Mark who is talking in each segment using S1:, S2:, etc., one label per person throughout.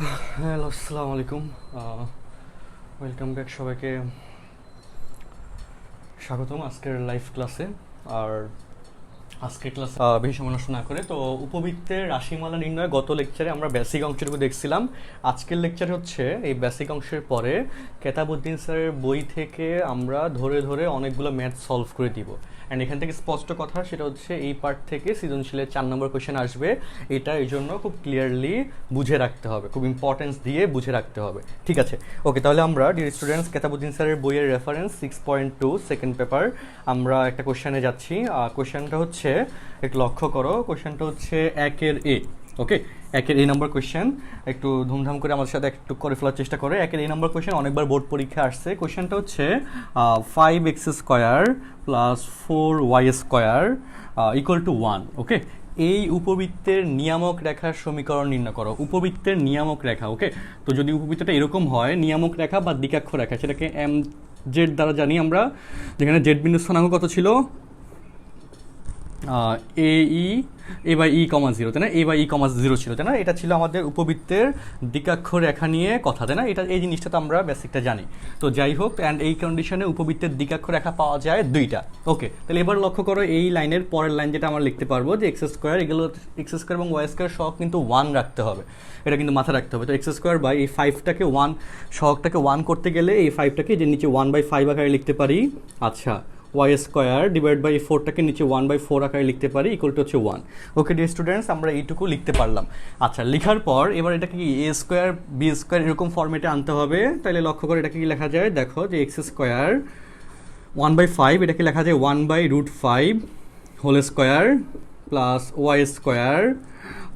S1: Hello, আসসালামু আলাইকুম। Welcome back সবাইকে, স্বাগতম আজকের লাইভ ক্লাসে। আর আজকের ক্লাস বেশি সময় নষ্ট না করে তো উপবৃত্তের রাশিমালা নির্ণয় গত লেকচারে আমরা বেসিক অংশটুকু দেখছিলাম। আজকের লেকচার হচ্ছে এই বেসিক অংশের পরে কেতাবউদ্দিন স্যারের বই থেকে আমরা ধরে ধরে অনেকগুলো ম্যাথ সলভ করে দিব। অ্যান্ড এখান থেকে স্পষ্ট কথা সেটা হচ্ছে এই পার্ট থেকে সৃজনশীলের 4 নম্বর কোয়েশ্চেন আসবে। এটা এই জন্য খুব ক্লিয়ারলি বুঝে রাখতে হবে, খুব ইম্পর্টেন্স দিয়ে বুঝে রাখতে হবে। ঠিক আছে, ওকে, তাহলে আমরা ডিয়ার স্টুডেন্টস কেতাবউদ্দিন স্যারের বইয়ের রেফারেন্স 6.2 সেকেন্ড পেপার আমরা একটা কোয়েশ্চেনে যাচ্ছি। কোয়েশ্চেনটা হচ্ছে, একটু লক্ষ্য করো, কোয়েশ্চেনটা হচ্ছে 1-এর এ। ওকে, 1-এর এ নম্বর কোয়েশ্চেন, একটু ধুমধাম করে আমাদের সাথে একটু করে ফেলার চেষ্টা করে। 1-এর এ নম্বর কোয়েশ্চেন অনেকবার বোর্ড পরীক্ষা আসছে। কোয়েশ্চেনটা হচ্ছে 5x square plus 4y square equal to 1। ওকে, এই উপবৃত্তের নিয়ামক রেখার সমীকরণ নির্ণয় করো। উপবৃত্তের নিয়ামক রেখা। ওকে, তো যদি উপবৃত্তটা এরকম হয়, নিয়ামক রেখা বা দ্বিকাক্ষ রেখা, সেটাকে এম জেড দ্বারা জানি আমরা, যেখানে জেড বিন্দু স্থানাঙ্ক কত ছিল, এ বাই ই কমা জিরো, তাই না? এ বাই ই কমা জিরো ছিল, তাই না? এটা ছিল আমাদের উপবৃত্তের দ্বিকাক্ষ রেখা নিয়ে কথা, তাই না? এটা এই জিনিসটা তো আমরা বেসিকটা জানি। তো যাই হোক, অ্যান্ড এই কন্ডিশনে উপবৃত্তের দ্বিকাক্ষ রেখা পাওয়া যায় দুইটা। ওকে, তাহলে এবার লক্ষ্য করো এই লাইনের পরের লাইন যেটা আমরা লিখতে পারবো যে এক্স স্কোয়ার, এগুলো এক্স স্কোয়ার এবং ওয়াই স্কোয়ার সহ কিন্তু 1 রাখতে হবে, এটা কিন্তু মাথায় রাখতে হবে। তো এক্স স্কোয়ার বাই এই 5টাকে 1, সহগটাকে 1 করতে গেলে এই 5টাকে যে নিচে 1/5 আকারে লিখতে পারি। আচ্ছা, ওয়াই স্কোয়ার ডিভাইড বাই 4টাকে নিচে 1/4 আকারে লিখতে পারি, ইকুয়াল টু হচ্ছে 1। ওকে ডিয়ার স্টুডেন্টস, আমরা এইটুকু লিখতে পারলাম। আচ্ছা, লেখার পর এবার এটাকে কি এ স্কোয়ার বি স্কোয়ার এরকম ফর্মেটে আনতে হবে। তাহলে লক্ষ্য করে এটাকে কি লেখা যায়, দেখো যে এক্স স্কোয়ার 1/5, এটাকে লেখা যায় 1/√5 whole square plus y square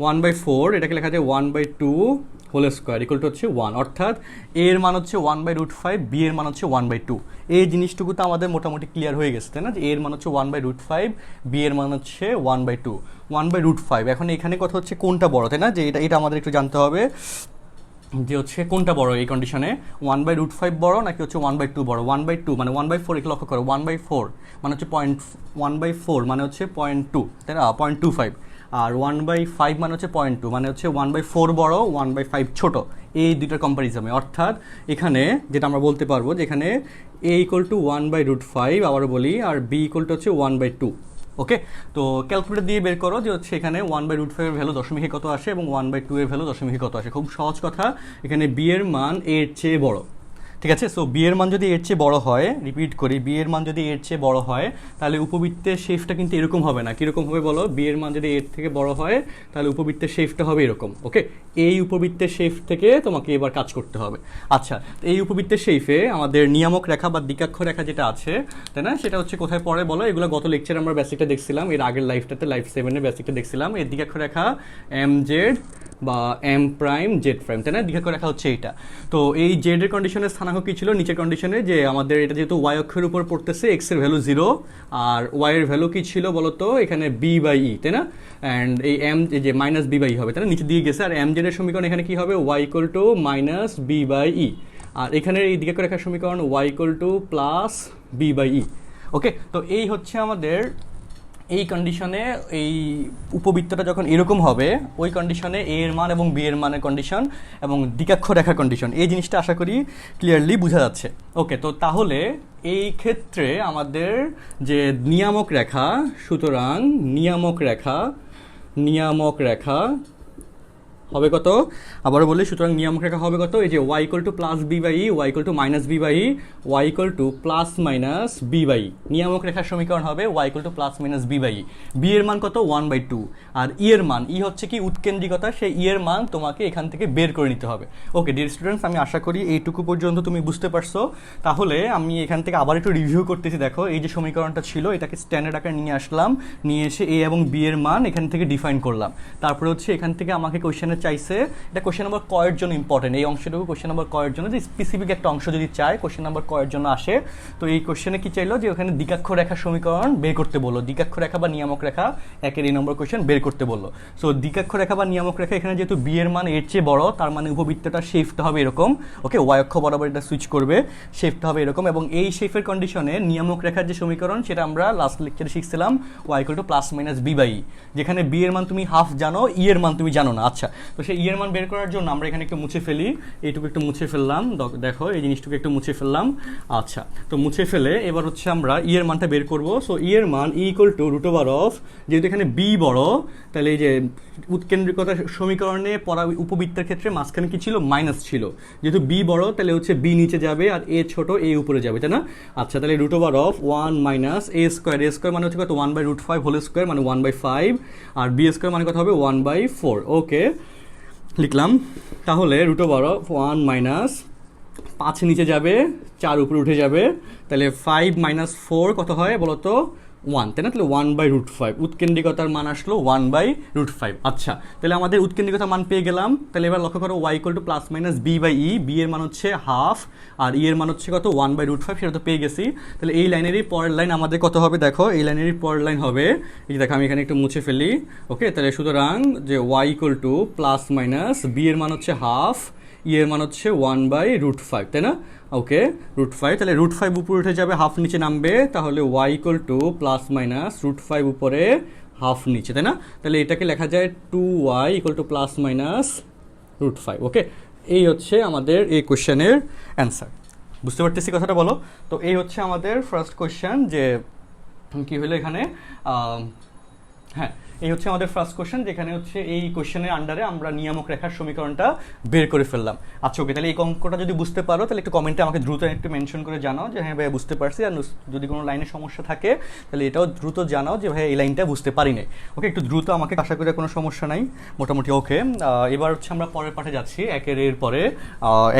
S1: 1/4, এটাকে লেখা যায় 1/2 হোল স্কোয়ার ইকুয়াল টু হচ্ছে 1। অর্থাৎ এ এর মান হচ্ছে 1/√5, বি এর মান হচ্ছে 1/2। এই জিনিসটুকু তো আমাদের মোটামুটি ক্লিয়ার হয়ে গেছে, তাই না? যে এ এর মান হচ্ছে 1/√5, বি এর মান হচ্ছে 1/2। 1/√5, এখন এখানে কথা হচ্ছে কোনটা বড়, তাই না? যে এটা এটা আমাদের একটু জানতে হবে যে হচ্ছে কোনটা বড় এই কন্ডিশনে, 1/√5 বড় নাকি হচ্ছে 1/2 বড়। 1/2 মানে 1/4, একে লক্ষ্য করো, 1/4 মানে হচ্ছে 1/4 মানে হচ্ছে 0.2, তাই না? 0.25। আর 1/5 মানে হচ্ছে 0.2, মানে হচ্ছে 1/4 বড়, 1/5 ছোট। এই দুইটার কম্পারিজমে, অর্থাৎ এখানে যেটা আমরা বলতে পারবো যে এখানে এ ইকুয়াল টু 1/√5, আবারও বলি, আর বি ইকুয়াল টু হচ্ছে 1/2। ওকে, তো ক্যালকুলেটর দিয়ে বের করো যে হচ্ছে এখানে 1/√5 এর ভ্যালু দশমিকে কত আসে এবং 1/2 এর ভ্যালু দশমিকে কত আসে। খুব সহজ কথা, এখানে বি এর মান এর চেয়ে বড়। ঠিক আছে, সো বি এর মান যদি এর চেয়ে বড় হয়, রিপিট করি, বি এর মান যদি এর চেয়ে বড় হয়, তাহলে উপবৃত্তের শেপটা কিন্তু এরকম হবে না। কীরকম হবে বলো? বি এর মান যদি এর থেকে বড় হয়, তাহলে উপবৃত্তের শেপটা হবে এরকম। ওকে, এই উপবৃত্তের শেপ থেকে তোমাকে এবার কাজ করতে হবে। আচ্ছা, এই উপবৃত্তের শেপে আমাদের নিয়ামক রেখা বা দ্বিকাক্ষ রেখা যেটা আছে, তাই না? সেটা হচ্ছে কোথায় পড়ে বলো? এগুলো গত লেকচারে আমরা বেসিকটা দেখছিলাম, এর আগের লাইফটাতে লাইফ 7-এর বেসিকটা দেখছিলাম। এর দ্বিকাক্ষ রেখা এম জেড বা এম প্রাইম জেড প্রাইম, তাই না? দ্বিকাক্ষ রেখা হচ্ছে এইটা। তো এই জেড এর কন্ডিশনের স্থানাঙ্ক কি ছিল নিচের কন্ডিশনে, যে আমাদের এটা যেহেতু ওয়াই অক্ষের উপর পড়তেছে, এক্স এর ভ্যালু 0 আর ওয়াই এর ভ্যালু কি ছিল বলতো? এখানে বি বাই ই, তাই না? অ্যান্ড এই এম যে মাইনাস বি বাই ই হবে, তাই না? নিচে দিয়ে গেছে। আর এম জেড এর সমীকরণ এখানে কি হবে? Y equal to minus b by e. আর এখানে এই দ্বিকাক্ষ রেখার সমীকরণ y equal to plus b by e. Okay, তো এই হচ্ছে আমাদের এই কন্ডিশনে, এই উপবৃত্তটা যখন এরকম হবে, ওই কন্ডিশনে এ এর মান এবং বি এর মানের কন্ডিশন এবং দ্বিকাক্ষ রেখার কন্ডিশন, এই জিনিসটা আশা করি ক্লিয়ারলি বোঝা যাচ্ছে। ওকে, তো তাহলে এই ক্ষেত্রে আমাদের যে নিয়ামক রেখা, সুতরাং নিয়ামক রেখা হবে কত? আবারও বলি, সুতরাং নিয়ামক রেখা হবে কত? এই যে y equal to plus b by e, y equal to minus b by e, y equal to plus minus b by e. নিয়ামক রেখার সমীকরণ হবে y equal to plus minus b by e. B এর মান কত? 1/2। আর ই এর মান, ই হচ্ছে কি উৎকেন্দ্রিকতা, সেই ই এর মান তোমাকে এখান থেকে বের করে নিতে হবে। ওকে ডিয়ার স্টুডেন্টস, আমি আশা করি এইটুকু পর্যন্ত তুমি বুঝতে পারছো। তাহলে আমি এখান থেকে আবার একটু রিভিউ করতেছি। দেখো, এই যে সমীকরণটা ছিল, এটাকে স্ট্যান্ডার্ড আকারে নিয়ে আসলাম, নিয়ে এসে এ এবং বি এর মান এখান থেকে ডিফাইন করলাম। তারপরে হচ্ছে এখান থেকে আমাকে কোয়েশ্চেনে চাইছে, এটা কোয়েশ্চেন নাম্বার কয়ের জন্য ইম্পর্টেন্ট, এই অংশটুকু কোয়েশ্চেন নাম্বার কয়ের জন্য, যে স্পেসিফিক একটা অংশ যদি চায় কোয়েশ্চেন নাম্বার কয়ের জন্য আসে, তো এই কোয়েশ্চেনে কি চাইলো যে ওখানে দ্বিকাক্ষ রেখার সমীকরণ বের করতে বললো, দ্বিকাক্ষ রেখা বা নিয়ামক রেখা 1-এর এই নম্বর কোয়েশ্চেন বের করতে বললো। সো দ্বিকাক্ষ রেখা বা নিয়ামক রেখা, এখানে যেহেতু বি এর মান এর চেয়ে বড়, তার মানে উপবৃত্তটা শেপটা হবে এরকম। ওকে, ওয়াই অক্ষ বরাবর এটা সুইচ করবে, শেপটা হবে এরকম। এবং এই শেপের কন্ডিশনে নিয়ামক রেখার যে সমীকরণ, সেটা আমরা লাস্ট লেকচারে শিখছিলাম y equal to plus minus b by e, যেখানে বি এর মান তুমি হাফ জানো, ই এর মান তুমি জানো না। আচ্ছা, তো সেই এর মান বের করার জন্য আমরা এখানে একটু মুছে ফেলি, এইটুকু একটু মুছে ফেললাম, দেখো এই জিনিসটুকু একটু মুছে ফেললাম। আচ্ছা, তো মুছে ফেলে এবার হচ্ছে আমরা এর মানটা বের করব। সো এর মান equal to root over of, যেহেতু এখানে বি বড়, তাহলে এই যে উৎকেন্দ্রিকতা সমীকরণে উপবৃত্তের ক্ষেত্রে মাঝখানে কি ছিল, মাইনাস ছিল, যেহেতু বি বড় তাহলে হচ্ছে বি নিচে যাবে আর এ ছোট, এ উপরে যাবে, তাই না? আচ্ছা, তাহলে root over of 1 minus a square, a square মানে হচ্ছে কত 1/√5 হোল স্কোয়ার মানে 1/5, আর বি স্কোয়ার মানে কত হবে 1/4। ওকে, লিখলাম। তাহলে রুট ওভার অফ 1 মাইনাস 5 নিচে যাবে, 4 উপরে উঠে যাবে, তাহলে 5 মাইনাস 4 কত হয় বলো তো 1, তাই না? তাহলে 1/√5, উৎকেন্দ্রিকতার মান আসলো 1/√5। আচ্ছা, তাহলে আমাদের উৎকেন্দ্রিকতার মান পেয়ে গেলাম। তাহলে এবার লক্ষ্য করো y equal to plus minus b by e, b এর মান হচ্ছে হাফ আর ই এর মান হচ্ছে কত 1/√5, সেটা তো পেয়ে গেছি। তাহলে এই লাইনেরই পরের লাইন আমাদের কত হবে দেখো, এই লাইনেরই পরের লাইন হবে, এই যে দেখো আমি এখানে একটু মুছে ফেলি। ওকে, তাহলে সুতরাং যে y equal to plus minus b এর মান হচ্ছে হাফ, ই এর মান হচ্ছে 1/√5, তাই না? ওকে, √5, তাহলে √5 উপরে উঠে যাবে, হাফ নিচে নামবে, তাহলে y equal to plus minus √5 উপরে হাফ নিচে, তাই না? তাহলে এটাকে লেখা যায় 2y equal to plus minus √5। ওকে, এই হচ্ছে আমাদের এই কোশ্চেনের অ্যান্সার। বুঝতে পারতেছি কথাটা বলো? তো এই হচ্ছে আমাদের ফার্স্ট কোশ্চেন, যে কী হলো এখানে, হ্যাঁ এই হচ্ছে আমাদের ফার্স্ট কোশ্চেন, যেখানে হচ্ছে এই কোশ্চেনের আন্ডারে আমরা নিয়ামক রেখার সমীকরণটা বের করে ফেললাম। আচ্ছা, ওকে, তাহলে এই অঙ্কটা যদি বুঝতে পারো তাহলে একটু কমেন্টে আমাকে দ্রুত একটু মেনশন করে জানাও যে হ্যাঁ ভাই বুঝতে পারছি, আর যদি কোনো লাইনে সমস্যা থাকে তাহলে এটাও দ্রুত জানাও যে ভাই এই লাইনটা বুঝতে পারি নাই। ওকে, একটু দ্রুত আমাকে, আশা করি কোনো সমস্যা নাই মোটামুটি। ওকে, এবার হচ্ছে আমরা পরের পাঠে যাচ্ছি, এর পরে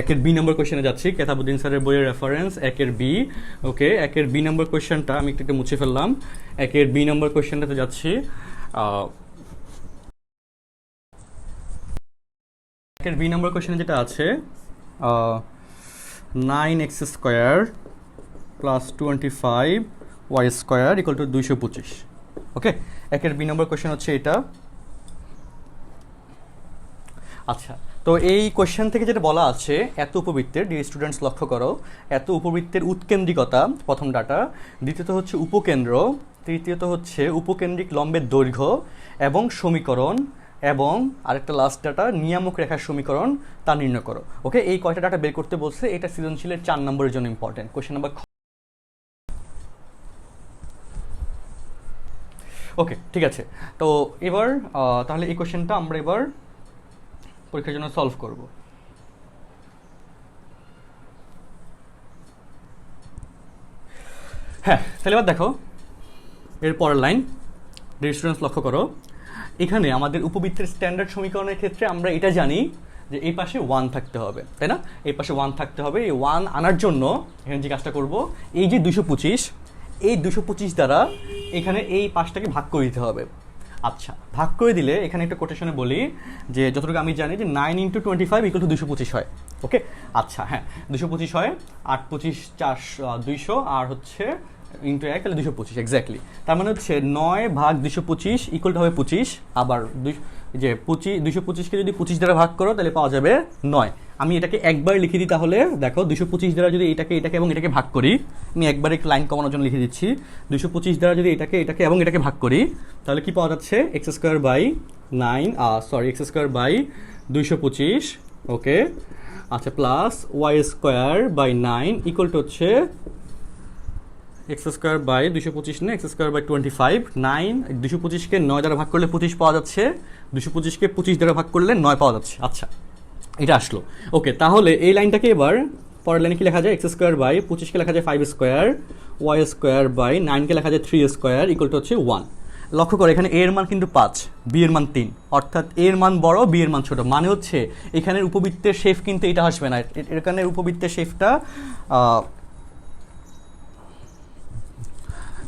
S1: একের বি নম্বর কোশ্চেনে যাচ্ছি, কেতাবুদ্দিন স্যারের বইয়ের রেফারেন্স একের বি। ওকে, একের বি নম্বর কোশ্চেনটা আমি একটু মুছে ফেললাম, একের বি নম্বর কোশ্চেনটাতে যাচ্ছি। একের বি নম্বর কোশ্চেনে যেটা আছে 9x square plus 25y square equal two 225। ওকে, একের বি নম্বর কোশ্চেন হচ্ছে এটা। আচ্ছা, তো এই কোশ্চেন থেকে যেটা বলা আছে, এত উপবৃত্তের, ডিয়ার স্টুডেন্টস লক্ষ্য করো, এত উপবৃত্তের উৎকেন্দ্রিকতা প্রথম ডাটা, দ্বিতীয়ত হচ্ছে উপকেন্দ্র, তৃতীয়ত হচ্ছে উপকেন্দ্রিক লম্বের দৈর্ঘ্য এবং সমীকরণ, এবং আরেকটা লাস্ট ডাটা নিয়ামক রেখার সমীকরণ, তা নির্ণয় করো। ওকে, এই কয়টা ডাটা বের করতে বলছে, এটা সৃজনশীলের 4 নম্বরের জন্য ইম্পর্টেন্ট কোশ্চেন নাম্বার। ওকে, ঠিক আছে। তো এবার তাহলে এই কোশ্চেনটা আমরা এবার পরীক্ষার জন্য সলভ করব। হ্যাঁ, তাহলে এবার দেখো এর পরের লাইন, ডিয়ার স্টুডেন্টস লক্ষ্য করো, এখানে আমাদের উপবৃত্তের স্ট্যান্ডার্ড সমীকরণের ক্ষেত্রে আমরা এটা জানি যে এই পাশে 1 থাকতে হবে, তাই না? এই পাশে 1 থাকতে হবে। এই 1 আনার জন্য এখানে যে কাজটা করব, এই যে 225, এই 225 দ্বারা এখানে এই পাশটাকে ভাগ করে দিতে হবে। আচ্ছা, ভাগ করে দিলে এখানে একটা কোটেশনে বলি যে যতটুকু আমি জানি যে 9 × 25 = 225 হয়। ওকে, আচ্ছা, হ্যাঁ 225 হয়, 8 25 200, আর হচ্ছে ইন্টু 1, তাহলে 225 এক্স্যাক্টলি। তার মানে হচ্ছে 9 ভাগ 225 ইকুয়াল হবে 25। আবার যে 225কে যদি 25 দ্বারা ভাগ করো তাহলে পাওয়া যাবে 9। আমি এটাকে একবার লিখে দিই, তাহলে দেখো 225 দ্বারা যদি এটাকে এবং এটাকে ভাগ করি, আমি একবার একটু লাইন কমানোর জন্য লিখে দিচ্ছি, 225 দ্বারা যদি এটাকে এবং এটাকে ভাগ করি তাহলে কি পাওয়া যাচ্ছে, x²/225। ওকে, আচ্ছা, প্লাস y²/9 ইকুয়াল টু হচ্ছে x²/225 না, x²/25। 9 225কে 9 দ্বারা ভাগ করলে 25 পাওয়া যাচ্ছে, 225কে 25 দ্বারা ভাগ করলে 9 পাওয়া যাচ্ছে। আচ্ছা, এটা আসলো। ওকে, তাহলে এই লাইনটাকে এবার পরের লাইনে কি লেখা যায়, x²/25কে লেখা যায় 5², y²/9কে লেখা যায় 3² ইকুয়াল টু হচ্ছে 1। লক্ষ্য করে এখানে a এর মান কিন্তু 5, b এর মান 3, অর্থাৎ a এর মান বড়, b এর মান ছোট, মানে হচ্ছে এখানের উপবৃত্তের শেপ কিন্তু এটা আসবে না, এখানে উপবৃত্তের শেপটা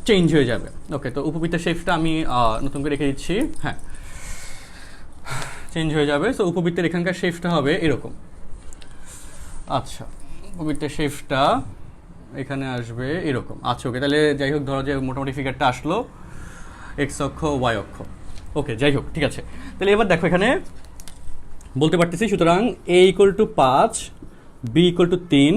S1: চেঞ্জ হয়ে যাবে। ওকে, তো উপবৃত্তের শেপটা আমি নতুন করে রেখে দিচ্ছি, হ্যাঁ চেঞ্জ হয়ে যাবে। সো উপবৃত্তের এখানকার শেপটা হবে এরকম। আচ্ছা, উপবৃত্তের শেপটা এখানে আসবে এরকম। আচ্ছা, ওকে, তাহলে যাই হোক, ধরো যে মোটামুটি ফিগারটা আসলো, এক্স অক্ষ ওয়াই অক্ষ। ওকে, যাই হোক, ঠিক আছে। তাহলে এবার দেখো এখানে বলতে পারতেছি, সুতরাং a = 5, b = 3,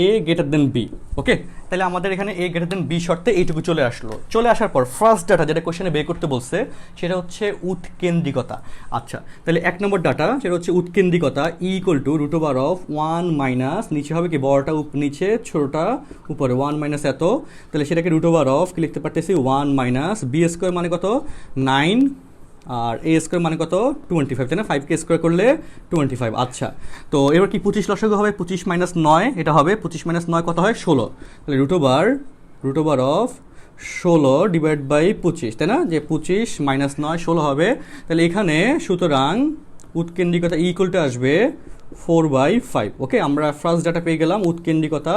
S1: a > b। ওকে, তাহলে আমাদের এখানে a গ্রেটার দেন b শর্তে এইটুকু চলে আসলো। চলে আসার পর ফার্স্ট ডাটা যেটা কোশ্চেনে বের করতে বলছে সেটা হচ্ছে উৎকেন্দ্রিকতা। আচ্ছা, তাহলে 1 নম্বর ডাটা সেটা হচ্ছে উৎকেন্দ্রিকতা equal to root over of 1 minus নিচে হবে কি বড়টা নিচে ছোটটা উপরে 1 মাইনাস এত, তাহলে সেটাকে রুট ওভার অফ কি লিখতে পারতেছি 1 মাইনাস বি স্কোয়ার মানে কত 9 আর এ স্কোয়ার মানে কত 25, তাই না? 5কে স্কোয়ার করলে 25। আচ্ছা, তো এবার কি 25 লসাগু হবে 25 মাইনাস 9 এটা হবে 25 মাইনাস 9 কত হয় 16, তাহলে root over of 16 divide by 25, তাই না? যে 25 মাইনাস 9 16 হবে, তাহলে এখানে সুতরাং উৎকেন্দ্রিকতা ইকুয়ালটা আসবে 4/5। ওকে, আমরা ফার্স্ট ডাটা পেয়ে গেলাম, উৎকেন্দ্রিকতা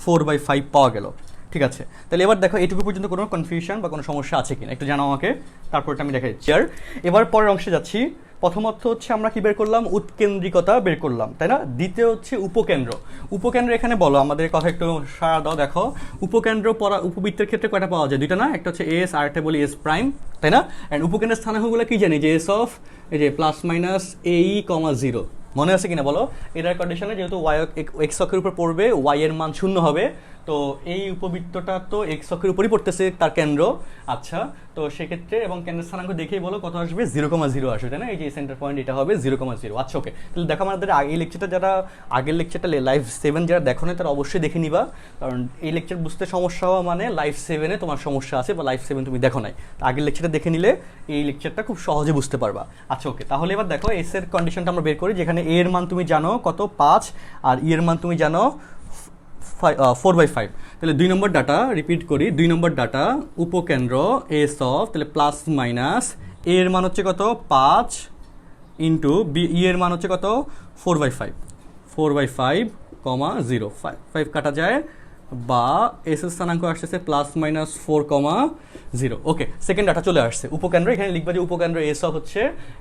S1: 4/5 পাওয়া গেল। ঠিক আছে, তাহলে এবার দেখো এইটুকু পর্যন্ত কোনো কনফিউশন বা কোনো সমস্যা আছে কিনা একটু জানাও আমাকে, তারপরটা আমি দেখা দিচ্ছি। আর এবার পরের অংশে যাচ্ছি। প্রথমত হচ্ছে আমরা কি বের করলাম, উৎকেন্দ্রিকতা বের করলাম, তাই না? দ্বিতীয় হচ্ছে উপকেন্দ্র এখানে বলো আমাদের কথা একটু সারা দাও। দেখো উপকেন্দ্র উপবৃত্তের ক্ষেত্রে কয়টা পাওয়া যায়, দুইটা না, একটা হচ্ছে এস আর একটা বলি এস প্রাইম, তাই না? অ্যান্ড উপকেন্দ্রের স্থানাঙ্কগুলো কি জানি যে এস অফ এই যে প্লাস মাইনাস এই কমা 0, মনে আছে কিনা বলো? এটার কন্ডিশনে যেহেতু ওয়াই এক্স অক্ষের উপর পড়বে ওয়াই এর মান 0 হবে, তো এই উপবৃত্তটা তো এক্স অক্ষের উপরই পড়তেছে তার কেন্দ্র। আচ্ছা, তো সেক্ষেত্রে এবং কেন্দ্রের স্থানাঙ্ক দেখেই বলো কত আসবে 0,0 আসবে, তাই না? এই যে সেন্টার পয়েন্ট এটা হবে 0,0। আচ্ছা ওকে, তাহলে দেখো আমাদের এই লেকচারটা যারা আগের লেকচারটা লাইভ 7 যারা দেখো না তারা অবশ্যই দেখে নিবা, কারণ এই লেকচার বুঝতে সমস্যা হওয়া মানে লাইভ 7-এ তোমার সমস্যা আছে বা লাইভ 7 তুমি দেখো নাই, আগের লেকচারটা দেখে নিলে এই লেকচারটা খুব সহজে বুঝতে পারবা। আচ্ছা ওকে, তাহলে এবার দেখো এস এর কন্ডিশনটা আমরা বের করি, যেখানে এ এর মান তুমি জানো কত 5 আর ই এর মান তুমি জানো 4/5। তাহলে 2 নম্বর ডাটা রিপিট করি, 2 নম্বর ডাটা উপকেন্দ্র এস অফ তাহলে প্লাস মাইনাস এ এর মান হচ্ছে কত 5 ইন্টু বি ই এর মান হচ্ছে কত 4/5, 0 5 কাটা যায় বা এস এর স্থানাঙ্ক আসতেছে প্লাস মাইনাস 4,0। ওকে, সেকেন্ড ডাটা চলে আসছে উপকেন্দ্র, এখানে লিখবা যে উপকেন্দ্র এস অফ হচ্ছে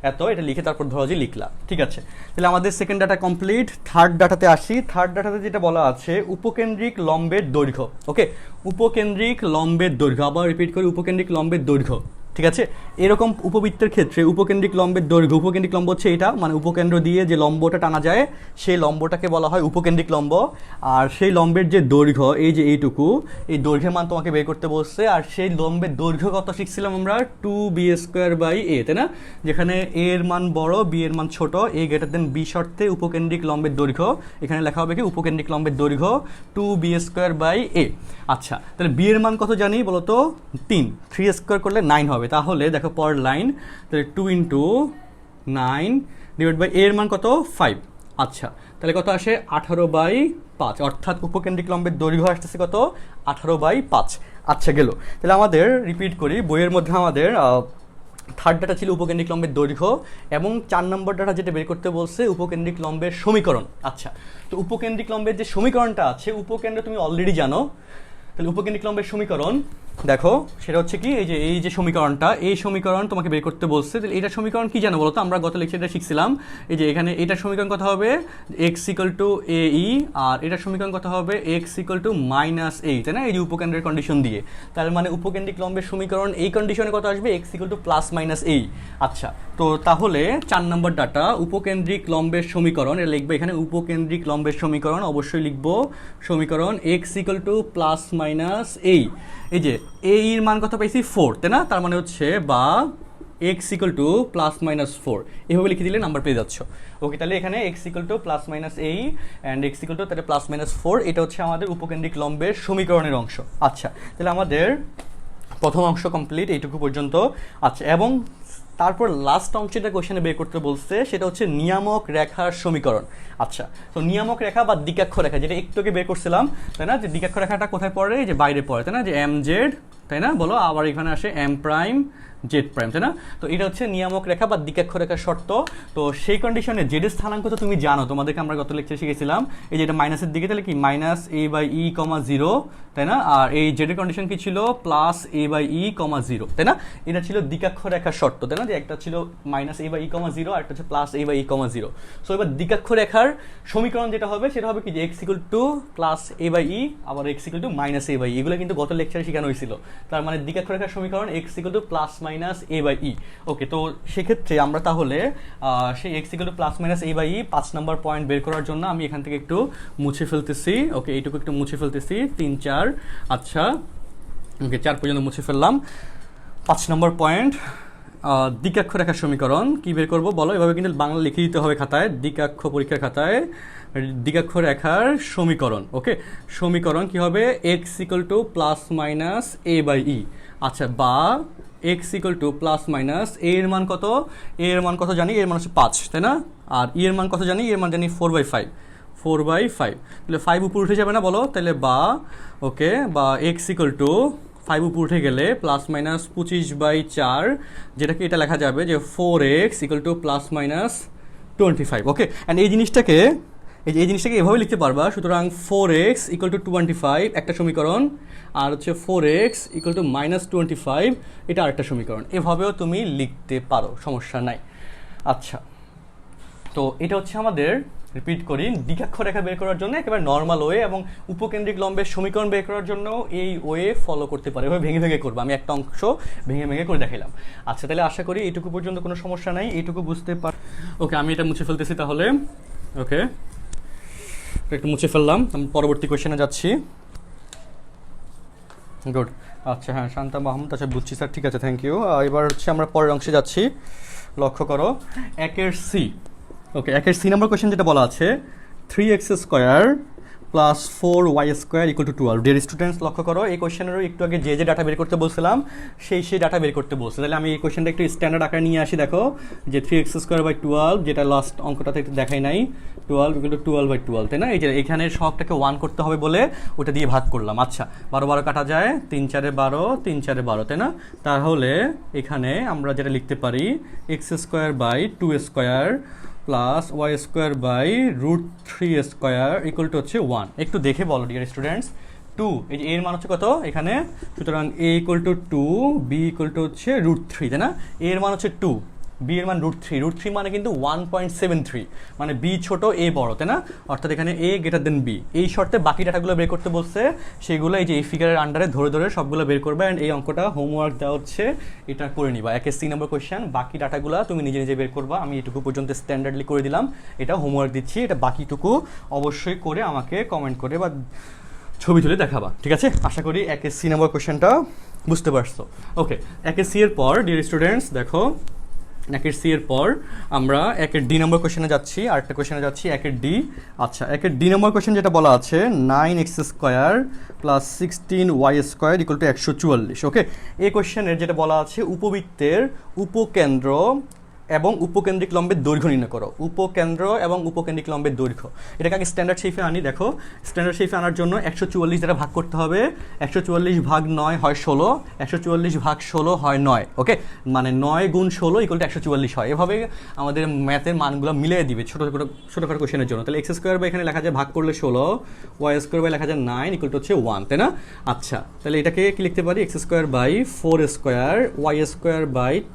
S1: এত, এটা লিখে তারপর ধরো যে লিখলা। ঠিক আছে, তাহলে আমাদের সেকেন্ড ডাটা কমপ্লিট। থার্ড ডাটাতে আসি। থার্ড ডাটাতে যেটা বলা আছে উপকেন্দ্রিক লম্বের দৈর্ঘ্য। ওকে, উপকেন্দ্রিক লম্বের দৈর্ঘ্য, আবার রিপিট করি উপকেন্দ্রিক লম্বের দৈর্ঘ্য। ঠিক আছে, এরকম উপবৃত্তের ক্ষেত্রে উপকেন্দ্রিক লম্বের দৈর্ঘ্য, উপকেন্দ্রিক লম্ব হচ্ছে এটা, মানে উপকেন্দ্র দিয়ে যে লম্বটা টানা যায় সেই লম্বটাকে বলা হয় উপকেন্দ্রিক লম্ব। আর সেই লম্বের যে দৈর্ঘ্য এই যে এইটুকু, এই দৈর্ঘ্যের মান তোমাকে বের করতে বলছে। আর সেই লম্বের দৈর্ঘ্য কত শিখছিলাম আমরা 2b²/a, তাই না? যেখানে a এর মান বড় b এর মান ছোট, a গ্রেটার দেন b শর্তে উপকেন্দ্রিক লম্বের দৈর্ঘ্য এখানে লেখা হবে কি উপকেন্দ্রিক লম্বের দৈর্ঘ্য 2b²/a। আচ্ছা, তাহলে b এর মান কত জানি বলো তো 3 স্কোয়ার করলে 9 হবে। তাহলে দেখো পরের লাইন, তাহলে 2 × 9 ডিভাইড বাই এর মান কত 5। আচ্ছা, তাহলে কত আসে 18/5, অর্থাৎ উপকেন্দ্রিক লম্বের দৈর্ঘ্য আসতেছে কত 18/5। আচ্ছা গেল, তাহলে আমাদের রিপিট করি, বইয়ের মধ্যে আমাদের থার্ড ডাটা ছিল উপকেন্দ্রিক লম্বের দৈর্ঘ্য এবং 4 নম্বর ডাটা যেটা বের করতে বলছে উপকেন্দ্রিক লম্বের সমীকরণ। আচ্ছা, তো উপকেন্দ্রিক লম্বের যে সমীকরণটা আছে, উপকেন্দ্র তুমি অলরেডি জানো, তাহলে উপকেন্দ্রিক লম্বের সমীকরণ দেখো সেটা হচ্ছে কি এই যে সমীকরণটা, এই সমীকরণ তোমাকে বের করতে বলছে। তাহলে এটা সমীকরণ কি জানো বলো তো? আমরা গত লেকচারে শিখছিলাম এই যে এখানে এটার সমীকরণ কত হবে x = ae, আর এটার সমীকরণ কত হবে x = -a, তাই না? এই যে উপকেন্দ্রের কন্ডিশন দিয়ে, তার মানে উপকেন্দ্রিক লম্বের সমীকরণ এই কন্ডিশনে কত আসবে x = +-a। আচ্ছা, তো তাহলে 4 নম্বর ডাটা উপকেন্দ্রিক লম্বের সমীকরণ এটা লিখবে, এখানে উপকেন্দ্রিক লম্বের সমীকরণ অবশ্যই লিখবো সমীকরণ x = +-a। এই যে a এর মান কত পাইছি 4, তাই না? তার মানে হচ্ছে বা x = +-4, এভাবে লিখে দিলে নাম্বার পেয়ে যাচ্ছ। ওকে, তাহলে এখানে x = +-a অ্যান্ড x = তাহলে +-4, এটা হচ্ছে আমাদের উপকেন্দ্রিক লম্বের সমীকরণের অংশ। আচ্ছা, তাহলে আমাদের প্রথম অংশ কমপ্লিট এইটুকু পর্যন্ত। আচ্ছা, এবং তারপর লাস্ট অংশটা কোশ্চেনে বের করতে বলছে সেটা হচ্ছে নিয়ামক রেখার সমীকরণ। আচ্ছা, তো নিয়ামক রেখা বা দ্বিকাক্ষ রেখা যেটা একটু আগে বের করছিলাম, তাই না? যে দ্বিকাক্ষ রেখাটা কোথায় পড়ে, যে বাইরে পড়ে, তাই না? যে mz, তাই না? বলো, আবার এখানে আসে m', z', তাই না? তো এটা হচ্ছে নিয়ামক রেখা বা দ্বিকাক্ষ রেখার শর্ত। তো সেই কন্ডিশনে জেড স্থানাঙ্ক তো তুমি জানো, তোমাদেরকে আমরা গত লেকচারে শিখেছিলাম, এই যে এটা মাইনাসের দিকে, তাহলে কি -a/e, 0, তাই না? আর এই জেডের কন্ডিশন কি ছিল +a/e, 0, তাই না? এটা ছিল দ্বিকাক্ষ রেখার শর্ত, তাই না? যে একটা ছিল -a/e, 0 আর একটা হচ্ছে +a/e, 0। সো এবার দ্বিকাক্ষ রেখার সমীকরণ যেটা হবে সেটা হবে কি যে x = +a/e আবার x = -a/e, এগুলো কিন্তু গত লেকচারে শেখানো হয়েছিল। তার মানে দ্বিঘাক্ষরেখার সমীকরণ x = plus minus a by e. Okay, তো সেক্ষেত্রে আমরা তাহলে সেই x = plus minus a by e 5 নম্বর পয়েন্ট বের করার জন্য আমি এখান থেকে একটু মুছে ফেলতেছি। ওকে, এইটুকু একটু মুছে ফেলতেছি, 3 4। আচ্ছা, ওকে 4 পর্যন্ত মুছে ফেললাম। 5 নম্বর পয়েন্ট, দ্বিঘাক্ষরেখার সমীকরণ কি বের করব বলো? এভাবে কিন্তু বাংলা লিখে দিতে হবে খাতায়, দ্বিঘাক্ষ পরীক্ষার খাতায় দ্বিঘাক্ষরেখার সমীকরণ। ওকে, সমীকরণ কি হবে? x = plus minus a by e. আচ্ছা, বা x = প্লাস মাইনাস a এর মান কত? a এর মান কত জানি? এর মান হচ্ছে 5, তাই না? আর ই এর মান কত জানি? এর মান জানি 4/5। 4/5, তাহলে 5 উপর উঠে যাবে না বলো? তাহলে বা ওকে, বা x = 5 উপর উঠে গেলে প্লাস মাইনাস 25/4, যেটাকে এটা লেখা যাবে যে 4x = plus minus 25। Okay, and এই জিনিসটাকে এভাবে লিখতে পারবা। সুতরাং 4x = 25 একটা সমীকরণ, আর হচ্ছে 4x = মাইনাস 25 এটা আরেকটা সমীকরণ। এভাবেও তুমি লিখতে পারো, সমস্যা নাই। আচ্ছা, তো এটা হচ্ছে আমাদের, রিপিট করি, দ্বিঘাক্ষরেখা বের করার জন্য একেবারে নর্মাল ওয়ে, এবং উপকেন্দ্রিক লম্বের সমীকরণ বের করার জন্য এই ওয়ে ফলো করতে পারে। এভাবে ভেঙে ভেঙে করবো, আমি একটা অংশ ভেঙে ভেঙে করে দেখালাম। আচ্ছা, তাহলে আশা করি এইটুকু পর্যন্ত কোনো সমস্যা নাই, এইটুকু বুঝতে পার। ওকে, আমি এটা মুছে ফেলতেছি তাহলে। ওকে, একটু মুছে ফেললাম, আমি পরবর্তী কোয়েশ্চেনে যাচ্ছি। গুড। আচ্ছা, হ্যাঁ, শান্তা মাহমুদ, আচ্ছা বুঝছি স্যার, ঠিক আছে, থ্যাংক ইউ। এবার হচ্ছে আমরা পরের অংশে যাচ্ছি। লক্ষ্য করো, 1-এর সি। ওকে, 1-এর সি নম্বর কোয়েশ্চেন যেটা বলা আছে, 3x² plus 4y² = 12। Dear students, লক্ষ্য করো, এই কোয়েশ্চেনেরও একটু আগে যে ডাটা বের করতে বলছিলাম সেই ডাটা বের করতে বলছে। তাহলে আমি এই কোয়েশ্চেনটা একটু স্ট্যান্ডার্ড আকারে নিয়ে আসি। দেখো যে 3x²/12, যেটা লাস্ট অঙ্কটাতে একটু দেখাই নাই, 12 = 12/12, তাই না? এই যে এখানে সবটাকে 1 করতে হবে বলে ওটা দিয়ে ভাগ করলাম। আচ্ছা, 12 12 কাটা যায়, 3 4 12, 3 4 12, তাই না? তাহলে এখানে আমরা যেটা লিখতে পারি, x²/2² প্লাস y²/√3² হচ্ছে 1। একটু দেখে বলো ডিয়ার স্টুডেন্টস, 2, এই যে এর মান হচ্ছে কত এখানে? সুতরাং a = 2, b হচ্ছে √3, তাই না? এর মান হচ্ছে 2, b এর মান √3, √3 মানে কিন্তু 1.73, মানে b ছোট a বড়, তাই না? অর্থাৎ এখানে a > b। এই শর্তে বাকি ডাটাগুলো বের করতে বলছে, সেগুলো এই যে এই ফিগারের আন্ডারে ধরে ধরে সবগুলো বের করবে। অ্যান্ড এই অঙ্কটা হোমওয়ার্ক দেওয়া হচ্ছে, এটা করে নিবা। 1-এর সি নম্বর কোয়েশ্চেন, বাকি ডাটাগুলো তুমি নিজে নিজে বের করবা। আমি এটুকু পর্যন্ত স্ট্যান্ডার্ডলি করে দিলাম, এটা হোমওয়ার্ক দিচ্ছি। এটা বাকিটুকু অবশ্যই করে আমাকে কমেন্ট করে বা ছবি তুলে দেখাবা, ঠিক আছে? আশা করি 1-এর সি নম্বর কোয়েশ্চেনটা বুঝতে পারছো। ওকে, 1-এর সি এর পর ডিয়ার স্টুডেন্টস দেখো, 1-এর সি এর পর আমরা 1-এর ডি নম্বর কোয়েশ্চেনে যাচ্ছি, আরেকটা কোয়েশ্চেনে যাচ্ছি, 1-এর ডি। আচ্ছা, 1-এর ডি নম্বর কোয়েশ্চেন যেটা বলা আছে, 9x² প্লাস 16y² = 144। ওকে, এই কোয়েশ্চেনের যেটা বলা আছে, উপবৃত্তের উপকেন্দ্র এবং উপকেন্দ্রিক লম্বের দৈর্ঘ্য নির্ণয় করো। উপকেন্দ্র এবং উপকেন্দ্রিক লম্বের দৈর্ঘ্য, এটাকে আগে স্ট্যান্ডার্ড শেপে আনি। দেখো, স্ট্যান্ডার্ড শেপে আনার জন্য 144 দ্বারা ভাগ করতে হবে। 144 ভাগ 9 হয় 16, 144 ভাগ 16 হয় 9। ওকে, মানে 9 × 16 = 144 হয়। এভাবে আমাদের ম্যাথের মানগুলো মিলিয়ে দিবে ছোটোখাটো কোয়েশ্চেনের জন্য। তাহলে x² এখানে লেখা যায় ভাগ করলে 16, y² লেখা যায় 9 = হচ্ছে 1, তাই না? আচ্ছা, তাহলে এটাকে কি লিখতে পারি? x²/4², y² /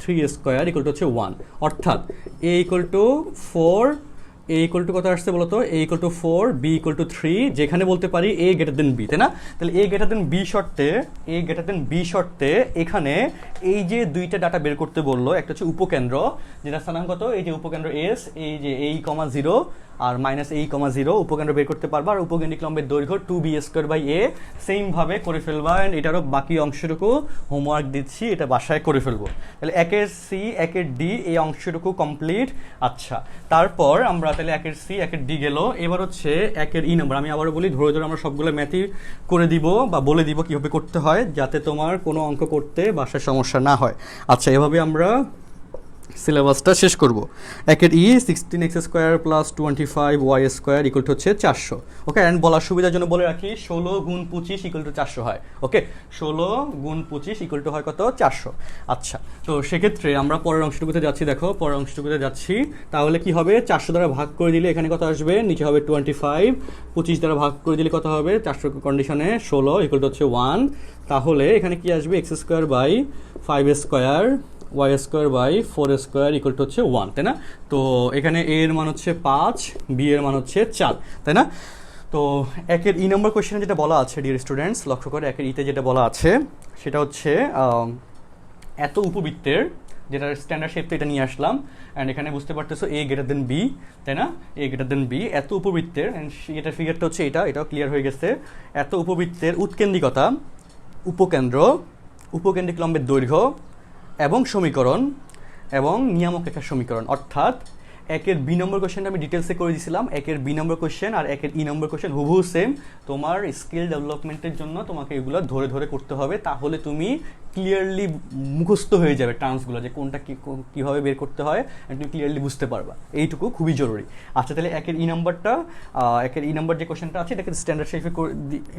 S1: 3² = হচ্ছে 1। অর্থাৎ a = 4, a = কত আসছে বলতো? a = 4, b = 3, যেখানে বলতে পারি a > b, তাই না? তাহলে a > b শর্তে এখানে এই যে দুইটা ডাটা বের করতে বললো, একটা হচ্ছে উপকেন্দ্র, যেটা স্থানাঙ্ক কত, এই যে উপকেন্দ্র s, এই যে a, 0 আর -a, 0 উপকেন্দ্র বের করতে পারবা। আর উপকেন্দ্রিক লম্বের দৈর্ঘ্য 2b²/a, সেমভাবে করে ফেলবা। অ্যান্ড এটারও বাকি অংশটুকু হোমওয়ার্ক দিচ্ছি, এটা বাসায় করে ফেলবো। তাহলে 1-এর সি, 1-এর ডি এই অংশটুকু কমপ্লিট। আচ্ছা, তারপর আমরা তাহলে 1-এর সি, 1-এর ডি গেল। এবার হচ্ছে 1-এর ই নম্বর। আমি আবারও বলি, ধরে ধরে আমরা সবগুলো ম্যাথই করে দিব বা বলে দিব কীভাবে করতে হয়, যাতে তোমার কোনো অঙ্ক করতে বাসায় সমস্যা না হয়। আচ্ছা, এভাবে আমরা সিলেবাসটা শেষ করব। 1-এর ই, 16x² প্লাস 25y² = হচ্ছে 400। ওকে, অ্যান্ড বলার সুবিধার জন্য বলে রাখি, 16 × 25 = 400 হয়। ওকে, 16 × 25 = হয় কত? 400। আচ্ছা, তো সেক্ষেত্রে আমরা পরের অংশটুকুতে যাচ্ছি। দেখো, পরের অংশটুকুতে যাচ্ছি। তাহলে কি হবে? 400 দ্বারা ভাগ করে দিলে এখানে কত আসবে? নিচে হবে 25, 25 দ্বারা ভাগ করে দিলে কত হবে? 400 কন্ডিশনে 16 = হচ্ছে 1। তাহলে এখানে কি আসবে? x²/5² y²/4² = হচ্ছে 1, তাই না? তো এখানে a এর মান হচ্ছে 5, b এর মান হচ্ছে 4, তাই না? তো একের ই নম্বর কোয়েশ্চেনে যেটা বলা আছে ডিয়ার স্টুডেন্টস, লক্ষ্য করে একের ইতে যেটা বলা আছে সেটা হচ্ছে এত উপবৃত্তের, যেটা স্ট্যান্ডার্ড শেপ তো এটা নিয়ে আসলাম, অ্যান্ড এখানে বুঝতে পারতেছো এ গ্রেটার দেন বি, তাই না? এ গ্রেটার দেন বি, এত উপবৃত্তের, অ্যান্ড এটার ফিগারটা হচ্ছে এটাও ক্লিয়ার হয়ে গেছে। এত উপবৃত্তের উৎকেন্দ্রিকতা, উপকেন্দ্র, উপকেন্দ্রিক লম্বের দৈর্ঘ্য এবং সমীকরণ এবং নিয়ামক রেখার সমীকরণ, অর্থাৎ একের বি নম্বর কোয়েশ্চেনটা আমি ডিটেলসে করে দিয়েছিলাম। একের বি নম্বর কোয়েশ্চেন আর একের ই নম্বর কোয়েশ্চেন হুবহু সেম। তোমার স্কিল ডেভেলপমেন্টের জন্য তোমাকে এগুলো ধরে ধরে করতে হবে, তাহলে তুমি ক্লিয়ারলি মুখস্থ হয়ে যাবে টার্মসগুলো, যে কোনটা কীভাবে বের করতে হয় তুমি ক্লিয়ারলি বুঝতে পারবা। এইটুকু খুবই জরুরি। আচ্ছা, তাহলে একের ই নম্বর যে কোয়েশ্চেনটা আছে এটাকে স্ট্যান্ডার্ড শেপে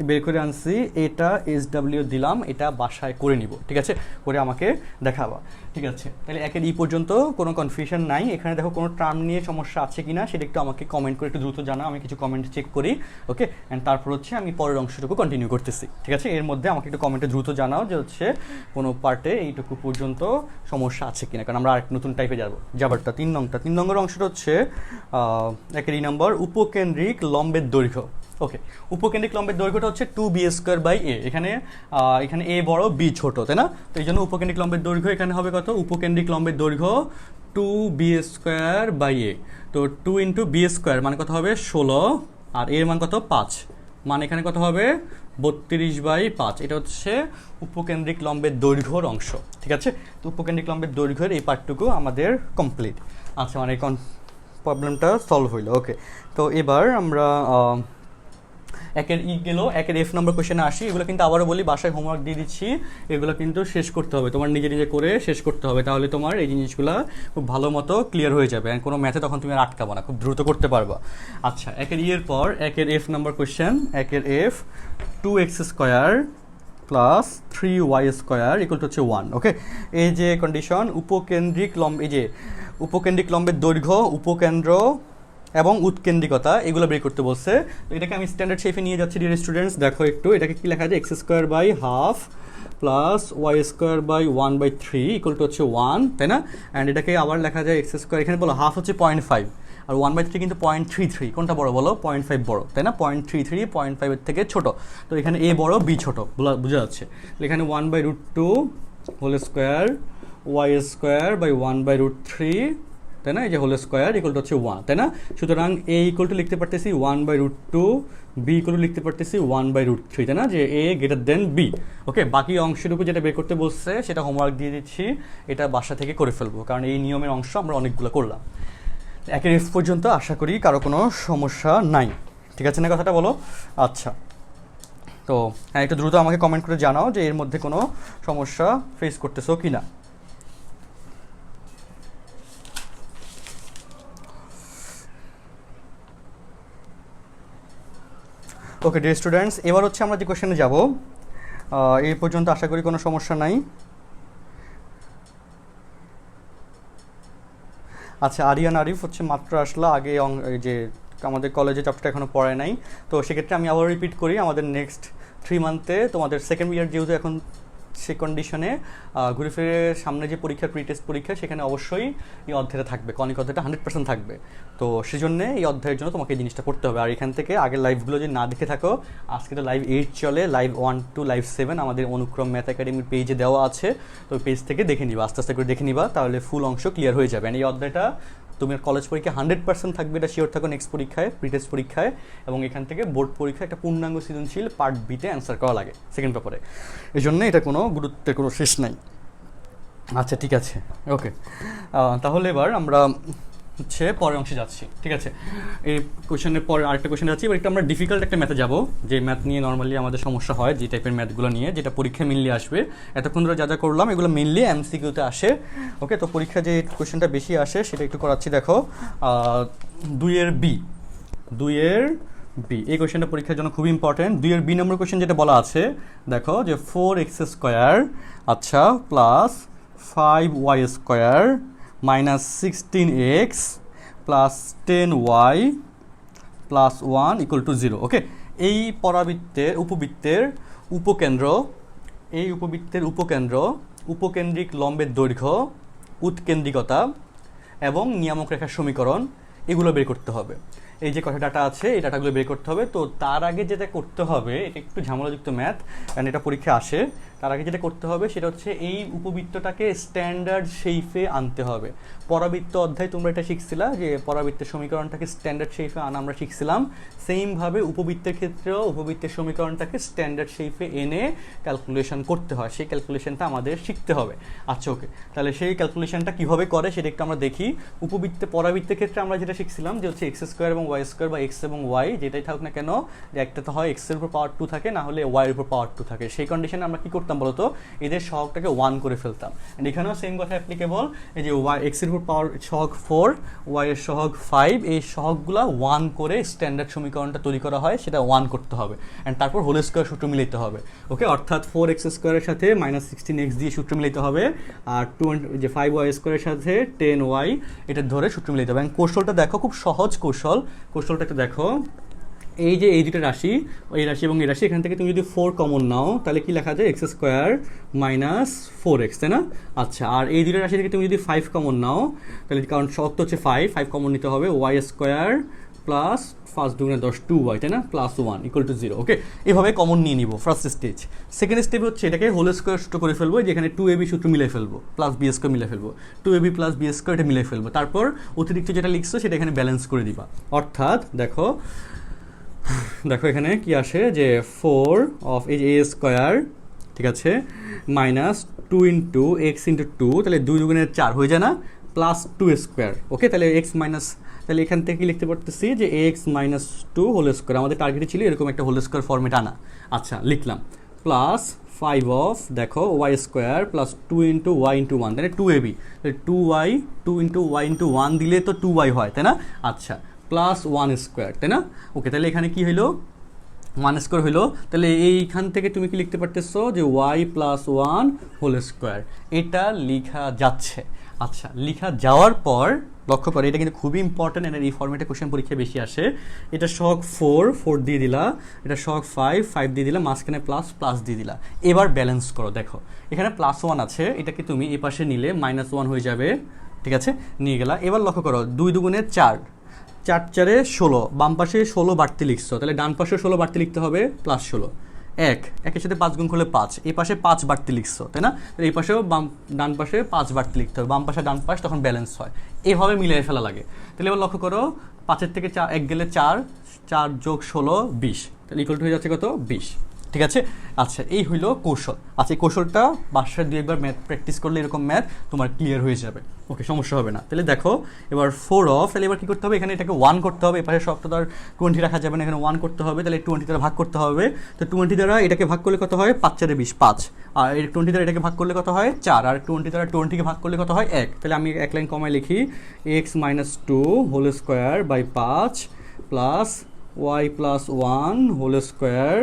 S1: বের করে আনছি। এটা SW দিলাম, এটা বাসায় করে নিব, ঠিক আছে? করে আমাকে দেখাবা, ঠিক আছে? তাহলে একের ই পর্যন্ত কোনো কনফিউশন নাই। এখানে দেখো কোনো টার্ম নিয়ে সমস্যা আছে কিনা সেটা একটু আমাকে কমেন্ট করে একটু দ্রুত জানাও, আমি কিছু কমেন্ট চেক করি, ওকে? অ্যান্ড তারপর হচ্ছে আমি পরের অংশটুকু কন্টিনিউ করতেছি, ঠিক আছে? এর মধ্যে আমাকে একটু কমেন্টে দ্রুত জানাও যে হচ্ছে কোনো পার্টে এইটুকু পর্যন্ত সমস্যা আছে কিনা, কারণ আমরা আরেক নতুন টাইপে যাবারটা 3 নম্বর অংশটা হচ্ছে একের ই নম্বর উপকেন্দ্রিক লম্বের দৈর্ঘ্য। ওকে, উপকেন্দ্রিক লম্বের দৈর্ঘ্যটা হচ্ছে 2b²/a। এখানে a বড়, b ছোট, তাই না? তো এই জন্য উপকেন্দ্রিক লম্বের দৈর্ঘ্য এখানে হবে কত? উপকেন্দ্রিক লম্বের দৈর্ঘ্য 2b²/a। তো 2 × b² মানে কত হবে? 16, আর এর মান কত? 5, মানে এখানে কত হবে? 32/5। এটা হচ্ছে উপকেন্দ্রিক লম্বের দৈর্ঘ্যর অংশ, ঠিক আছে? তো উপকেন্দ্রিক লম্বের দৈর্ঘ্যের এই পার্টটুকু আমাদের কমপ্লিট। আচ্ছা, মানে প্রবলেমটা সলভ হইলো, ওকে? তো এবার আমরা একের ই গেল, একের এফ নম্বর কোয়েশ্চেনে আসি। এগুলো কিন্তু আবারও বলি, বাসায় হোমওয়ার্ক দিয়ে দিচ্ছি, এগুলো কিন্তু শেষ করতে হবে, তোমার নিজে নিজে করে শেষ করতে হবে, তাহলে তোমার এই জিনিসগুলো খুব ভালো মতো ক্লিয়ার হয়ে যাবে, কোনো ম্যাথে তখন তুমি আর আটকাবো না, খুব দ্রুত করতে পারবা। আচ্ছা, একের ই এর পর একের এফ নম্বর কোয়েশ্চেন। একের F 2x² plus 3y² equal to হচ্ছে 1, ওকে? এই যে কন্ডিশন, এই যে উপকেন্দ্রিক লম্বের দৈর্ঘ্য, উপকেন্দ্র এবং উৎকেন্দ্রিকতা, এগুলো বের করতে বলছে। তো এটাকে আমি স্ট্যান্ডার্ড শেপে নিয়ে যাচ্ছি ডিয়ার স্টুডেন্টস। দেখো একটু, এটাকে কি লেখা যায়? x² plus y² equal to হচ্ছে 1, তাই না? অ্যান্ড এটাকে আবার লেখা যায় x², এখানে বলো হাফ হচ্ছে 0.5, আর 1/3 কিন্তু 0.33। কোনটা বড় বলো? 0.5 বড়, তাই না? 0.33 0.5 থেকে ছোট। তো এখানে a বড়, b ছোট, বোঝা যাচ্ছে। এখানে 1/√2 হোল স্কোয়ার y²/1/√3, তাই না? এই যে হোল স্কোয়ার ইকুয়াল টু হচ্ছে 1, তাই না? সুতরাং a ইকুয়াল টু লিখতে পারতেছি 1/√2, b ইকুয়াল টু লিখতে পারতেছি 1/√3, তাই না? যে a গ্রেটার দেন b, ওকে? বাকি অংশটুকু যেটা বের করতে বলছে সেটা হোমওয়ার্ক দিয়ে দিচ্ছি, এটা বাসা থেকে করে ফেলবো, কারণ এই নিয়মের অংশ আমরা অনেকগুলো করলাম। একের এফ পর্যন্ত আশা করি কারো কোনো সমস্যা নাই, ঠিক আছে না? কথাটা বলো। আচ্ছা, তো হ্যাঁ, একটু দ্রুত আমাকে কমেন্ট করে জানাও যে এর মধ্যে কোনো সমস্যা ফেস করতেছো কি না। ওকে ডিয়ার স্টুডেন্টস, এবার হচ্ছে আমরা যে কোশ্চেনে যাব, এই পর্যন্ত আশা করি কোনো সমস্যা নাই। আচ্ছা, আরিয়ান আরিফ হচ্ছে মাত্র আসলো, আগে যে আমাদের কলেজে চ্যাপ্টারটা এখনও পড়ায় নাই। তো সেক্ষেত্রে আমি আবার রিপিট করি, আমাদের নেক্সট 3 মান্থে তোমাদের সেকেন্ড ইয়ার যেহেতু এখন সে কন্ডিশনে ঘুরে ফিরে সামনে যে পরীক্ষা, প্রি টেস্ট পরীক্ষা, সেখানে অবশ্যই এই অধ্যায়টা থাকবে, কনিক অধ্যায়টা 100% থাকবে। তো সেজন্যে এই অধ্যায়ের জন্য তোমাকে এই জিনিসটা পড়তে হবে। আর এখান থেকে আগের লাইভগুলো যদি না দেখে থাকো, আজকে তো লাইভ 8 চলে, লাইভ 1 to লাইভ 7 আমাদের অনুক্রম ম্যাথ একাডেমির পেজে দেওয়া আছে। তো পেজ থেকে দেখে নিবা, আস্তে আস্তে করে দেখে নিবা, তাহলে ফুল অংশ ক্লিয়ার হয়ে যাবে। এই অধ্যায়টা তোমার কলেজ পরীক্ষা 100% থাকবে, এটা শিওর থাকো। নেক্সট পরীক্ষায়, প্রি টেস্ট পরীক্ষায়, এবং এখান থেকে বোর্ড পরীক্ষায় একটা পূর্ণাঙ্গ সৃজনশীল পার্ট বিতে অ্যান্সার করা লাগে সেকেন্ড পেপারে, এই জন্য এটা কোনো গুরুত্বের কোনো শেষ নাই। আচ্ছা, ঠিক আছে, ওকে। তাহলে এবার আমরা হচ্ছে পরের অংশে যাচ্ছি, ঠিক আছে? এই কোয়েশনের পরে আরেকটা কোয়েশন যাচ্ছি। এবার একটু আমরা ডিফিকাল্ট একটা ম্যাথে যাবো, যে ম্যাথ নিয়ে নর্মালি আমাদের সমস্যা হয়, যে টাইপের ম্যাথগুলো নিয়ে, যেটা পরীক্ষায় মেনলি আসবে। এতক্ষণ ধরে যা যা করলাম এগুলো মেনলি MCQতে আসে, ওকে? তো পরীক্ষা যে কোয়েশনটা বেশি আসে সেটা একটু করাচ্ছি। দেখো 2-এর বি, এই কোয়েশনটা পরীক্ষার জন্য খুবই ইম্পর্টেন্ট। 2-এর বি নম্বর কোয়েশন যেটা বলা আছে, দেখো যে 4x², আচ্ছা, plus 5y² minus 16x plus 10y plus 1 equal to 0, ওকে? এই উপবৃত্তের উপকেন্দ্র, উপকেন্দ্রিক লম্বের দৈর্ঘ্য, উৎকেন্দ্রিকতা এবং নিয়ামক রেখার সমীকরণ, এগুলো বের করতে হবে। এই যে কটা ডাটা আছে এই ডাটাগুলো বের করতে হবে। তো তার আগে যেটা করতে হবে, এটা একটু ঝামেলাযুক্ত ম্যাথ, কারণ এটা পরীক্ষা আসে। তার আগে যেটা করতে হবে সেটা হচ্ছে এই উপবৃত্তটাকে স্ট্যান্ডার্ড শেপে আনতে হবে। পরাবৃত্ত অধ্যায় তোমরা এটা শিখছিলা যে পরাবৃত্তের সমীকরণটাকে স্ট্যান্ডার্ড শেপে আনা আমরা শিখছিলাম। সেমভাবে উপবৃত্তের ক্ষেত্রেও উপবৃত্তের সমীকরণটাকে স্ট্যান্ডার্ড শেপে এনে ক্যালকুলেশন করতে হয়, সেই ক্যালকুলেশনটা আমাদের শিখতে হবে। আচ্ছা ওকে, তাহলে সেই ক্যালকুলেশনটা কীভাবে করে সেটা একটু আমরা দেখি। উপবৃত্তে পরাবৃত্তের ক্ষেত্রে আমরা যেটা শিখছিলাম যে হচ্ছে এক্স স্কোয়ার এবং ওয়াই স্কোয়ার বা এক্স এবং ওয়াই যেটাই থাকুক না কেন, যে একটা তো হয় এক্সের উপর পাওয়ার 2 থাকে, না হলে ওয়াইয়ের উপর পাওয়ার 2 থাকে। সেই কন্ডিশনে আমরা কী করতাম বলতো, এদের সহগটাকে 1 করে ফেলতাম। অ্যান্ড এখানেও সেম কথা অ্যাপ্লিকেবল, এই যে ওয়াই এক্সের উপর পাওয়ার সহগ 4, ওয়াইয়ের সহগ 5, এই সহগগুলা 1 করে স্ট্যান্ডার্ড সমীকরণটা তৈরি করা হয়, সেটা 1 করতে হবে। অ্যান্ড তারপর হোল স্কোয়ার সূত্র মিলাইতে হবে। ওকে, অর্থাৎ 4x স্কোয়ারের সাথে -16x দিয়ে সূত্র মিলাইতে হবে, আর 5y স্কোয়ারের সাথে 10y এটা ধরে সূত্র মিলাইতে হবে। এবং কৌশলটা দেখো, খুব সহজ কৌশলটা একটু দেখো। এই যে এই দুটো রাশি, এই রাশি এবং এই রাশি, এখান থেকে তুমি যদি 4 কমন নাও তাহলে কি লেখা যায়, এক্স স্কোয়ার মাইনাস 4x, তাই না? আচ্ছা, আর এই দুটো রাশি থেকে তুমি যদি 5 কমন নাও তাহলে, কারণ শর্ত হচ্ছে 5 কমন নিতে হবে, ওয়াই স্কোয়ার প্লাস 5 দুগুণে 10 2y, তাই না, প্লাস 1 ইকুয়াল টু 0। ওকে, এভাবে কমন নিয়ে নিব ফার্স্ট স্টেজ। সেকেন্ড স্টেপ হচ্ছে এটাকে হোল স্কোয়ার সূত্র করে ফেলবো, যেখানে 2ab সূত্র মিলে ফেলবো, প্লাস বি স্কোয়ার মিলে ফেলবো, 2ab প্লাস বি স্কোয়ার এটা মিলে ফেলবো। তারপর অতিরিক্ত যেটা লিখছো সেটা এখানে ব্যালেন্স করে দিবা। অর্থাৎ দেখো এখানে কি আসে, যে 4 অফ এই যে এ স্কোয়ার, ঠিক আছে, মাইনাস 2 ইন্টু এক্স ইন্টু 2, তাহলে 2 দুগুণের 4 হয়ে যায় না, প্লাস 2 স্কোয়ার। ওকে, তাহলে এক্স মাইনাস, তাহলে এখান থেকে কি লিখতে পারতেছি যে এক্স মাইনাস 2 হোল স্কোয়ার। আমাদের টার্গেট ছিল এরকম একটা হোল স্কোয়ার ফর্মেট আনা। আচ্ছা, লিখলাম প্লাস 5 অফ দেখো y square plus 2 into y into 1, তাহলে 2ab, তাহলে 2y 2 ইন্টু ওয়াই ইন্টু 1 দিলে তো 2y হয়, তাই না? আচ্ছা, প্লাস 1 স্কোয়ার, তাই না? ওকে, তাহলে এখানে কি হইলো, 1 স্কোয়ার হইলো। তাহলে এইখান থেকে তুমি কি লিখতে পারতেছো যে ওয়াই প্লাস 1 হোল স্কোয়ার, এটা লিখা যাচ্ছে। আচ্ছা, লিখা যাওয়ার পর লক্ষ্য করে, এটা কিন্তু খুবই ইম্পর্টেন্ট, এর এই ফর্মেটে কোশ্চেন পরীক্ষায় বেশি আসে। এটা সহগ 4 দিয়ে দিলা, এটা সহগ 5 দিয়ে দিলা, মাঝখানে প্লাস দিয়ে দিলা। এবার ব্যালেন্স করো, দেখো এখানে প্লাস 1 আছে, এটাকে তুমি এ পাশে নিলে -1 হয়ে যাবে, ঠিক আছে, নিয়ে গেলা। এবার লক্ষ্য করো 2 দুগুণে 4, 4 4 16, বাম পাশে 16 বাড়তি লিখছো, তাহলে ডান পাশে 16 বাড়তি লিখতে হবে, প্লাস 16, একের সাথে 5 গুণ করলে 5, এই পাশে 5 বাড়তি লিখছো, তাই না? তাহলে এই পাশেও ডান পাশে 5 বাড়তি লিখতে হবে, বাম পাশে ডান পাশ, তখন ব্যালেন্স হয়। এইভাবে মিলিয়ে ফেলা লাগে। তাহলে এবার লক্ষ্য করো 5 থেকে 1 গেলে 4 যোগ 16 20, তাহলে ইকুয়াল টু হয়ে যাচ্ছে কত, 20। ঠিক আছে, আচ্ছা এই হইলো কৌশল। আচ্ছা, এই কৌশলটা বাসায় 2-1বার ম্যাথ প্র্যাকটিস করলে এরকম ম্যাথ তোমার ক্লিয়ার হয়ে যাবে। ওকে, সমস্যা হবে না। তাহলে দেখো এবার 4 অফ, তাহলে এবার কী করতে হবে, এখানে এটাকে 1 করতে হবে, এপাশে সবটা তো আর 20 রাখা যাবে না, এখানে 1 করতে হবে, তাহলে 20 দ্বারা ভাগ করতে হবে। তো 20 দ্বারা এটাকে ভাগ করলে কত হয়, 5 4 20, 5, আর 20 দ্বারা এটাকে ভাগ করলে কত হয় 4, আর 20 দ্বারা 20কে ভাগ করলে কত হয় 1। তাহলে আমি এক লাইন কমায় লিখি, x minus 2 whole square by 5 plus y plus 1 whole square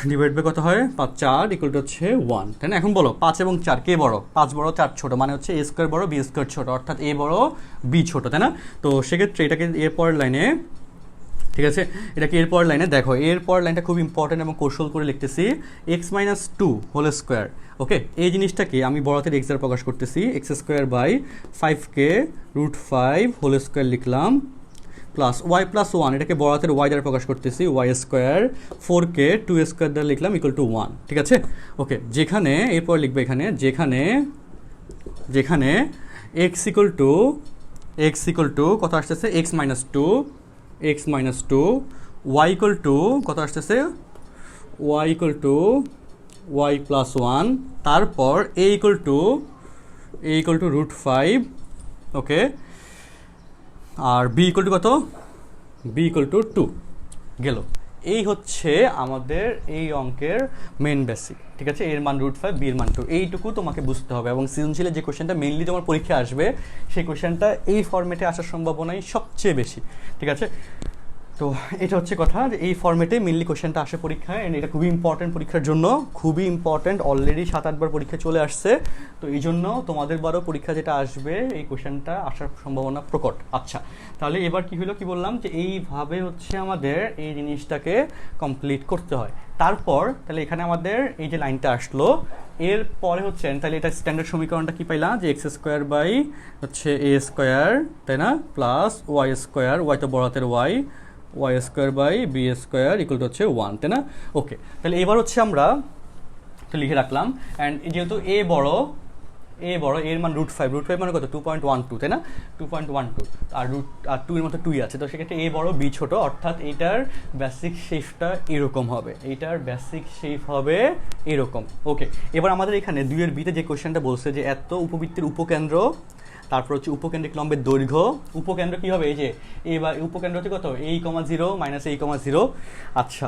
S1: divide by কত হয় 5 4 ইকুয়াল টু হচ্ছে 1, তাই না? এখন বলো 5 এবং 4 কে বড়, 5 বড় 4 ছোট, মানে হচ্ছে এ স্কোয়ার বড় বি স্কোয়ার ছোট, অর্থাৎ এ বড় বি ছোট, তাই না? তো সেক্ষেত্রে এটাকে এরপর লাইনে, ঠিক আছে, এটাকে এরপর লাইনে দেখো, এরপর লাইনটা খুব ইম্পর্টেন্ট এবং কৌশল করে লিখতেছি, x minus 2 whole square. Okay, এই জিনিসটাকে আমি বড়াতের এক্স দ্বারা প্রকাশ করতেছি, এক্স স্কোয়ার বাই 5কে √5 হোল স্কোয়ার লিখলাম, প্লাস ওয়াই প্লাস 1, এটাকে বড়াতের ওয়াই দ্বারা প্রকাশ করতেছি, ওয়াই স্কোয়ার 4কে 2 স্কোয়ার দ্বারা লিখলাম ইকুয়াল টু 1, ঠিক আছে? ওকে, যেখানে এরপর লিখবে এখানে, যেখানে এক্স ইকুয়াল টু কত আসতেছে, x minus 2, y equal to কত আসতেছে, y equal to y plus 1, তারপর এ ইকুয়াল টু √5, ওকে, আর বি ইকুয়াল টু কত, বি ইকুয়াল টু 2 গেল। এই হচ্ছে আমাদের এই অঙ্কের মেন বেসিক, ঠিক আছে? এর মান √5, বি এর মান 2, এইটুকু তোমাকে বুঝতে হবে। এবং সৃজনশীলের যে কোশ্চেনটা মেইনলি তোমার পরীক্ষা আসবে, সেই কোশ্চেনটা এই ফরম্যাটে আসার সম্ভাবনাই সবচেয়ে বেশি, ঠিক আছে? তো এটা হচ্ছে কথা, যে এই ফর্মেটে মেনলি কোশ্চেনটা আসে পরীক্ষায়, অ্যান্ড এটা খুবই ইম্পর্টেন্ট পরীক্ষার জন্য, খুবই ইম্পর্টেন্ট, অলরেডি 7-8 বার পরীক্ষা চলে আসছে। তো এই জন্য তোমাদের বারও পরীক্ষা যেটা আসবে এই কোশ্চেনটা আসার সম্ভাবনা প্রকট। আচ্ছা, তাহলে এবার কি হলো, কি বললাম যে এইভাবে হচ্ছে আমাদের এই জিনিসটাকে কমপ্লিট করতে হয়। তারপর তাহলে এখানে আমাদের এই যে লাইনটা আসলো, এর পরে হচ্ছে তাহলে এটা স্ট্যান্ডার্ড সমীকরণটা কি পাইলাম, যে এক্স স্কোয়ার বাই হচ্ছে এ স্কোয়ার, তাই না, প্লাস ওয়াই স্কোয়ার, ওয়াই তো বড় হাতের y, y square by b square equal to হচ্ছে 1, তাই না। ওকে, তাহলে এবার হচ্ছে আমরা তো লিখে রাখলাম, অ্যান্ড যেহেতু এ বড় এর মান √5 মানে কত 2.12, তাই না, 2.12, আর টু এর মতো 2 আছে, তো সেক্ষেত্রে এ বড় বি ছোট, অর্থাৎ এইটার বেসিক শেপটা এরকম হবে, এইটার বেসিক শেপ হবে এরকম। ওকে, এবার আমাদের এখানে 2-এর বিতে যে কোয়েশ্চেনটা বলছে যে এত উপবৃত্তের উপকেন্দ্র, তারপর হচ্ছে উপকেন্দ্রিক লম্বের দৈর্ঘ্য, উপকেন্দ্র কি হবে, এই যে এবার উপকেন্দ্র হচ্ছে কত a,0 মাইনাস a,0। আচ্ছা,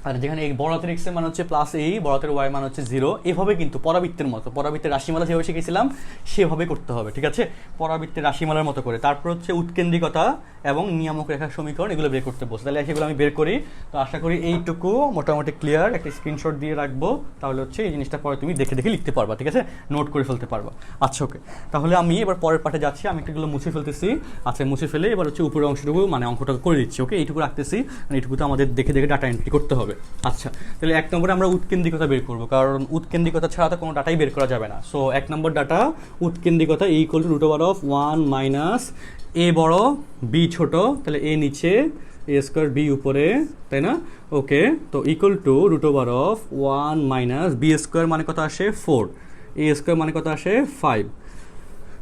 S1: আর যেখানে বড় হাতের এক্স এর মান হচ্ছে প্লাস এই, বড় হাতের ওয়াই মান হচ্ছে 0, এভাবে কিন্তু পরাবৃত্তের মতো, পরাবৃত্তের রাশিমালা যেভাবে শিখেছিলাম সেভাবে করতে হবে, ঠিক আছে, পরাবৃত্তের রাশিমালার মতো করে। তারপর হচ্ছে উৎকেন্দ্রিকতা এবং নিয়ামক রেখার সমীকরণ, এগুলো বের করতে বসে, তাহলে সেগুলো আমি বের করি। তো আশা করি এইটুকু মোটামুটি ক্লিয়ার, একটা স্ক্রিনশট দিয়ে রাখবো, তাহলে হচ্ছে এই জিনিসটা পরে তুমি দেখে দেখে লিখতে পারবা, ঠিক আছে, নোট করে ফেলতে পারবা। আচ্ছা, ওকে, তাহলে আমি এবার পরের পাঠে যাচ্ছি, আমি একটুগুলো মুছে ফেলতেছি। আচ্ছা, মুছে ফেলে এবার হচ্ছে উপরের অংশটুকু মানে অঙ্কটাকে করে দিচ্ছি। ওকে, এইটুকু রাখতেছি, এইটুকু তো আমাদের দেখে দেখে ডাটা এন্ট্রি করতে হবে। আচ্ছা, তাহলে 1 নম্বরে আমরা উৎকেন্দ্রিকতা বের করবো, কারণ উৎকেন্দ্রিকতা ছাড়া তো কোনো ডাটাই বের করা যাবে না। সো 1 নম্বর ডাটা উৎকেন্দ্রিকতা ইকুয়াল টু √1 মাইনাস এ বড় বি ছোট, তাহলে এ নিচে এ স্কোয়ার বি উপরে, তাই না। ওকে, তো equal to √1 minus b square মানে কত আসে 4, এ স্কোয়ার মানে কত আসে 5,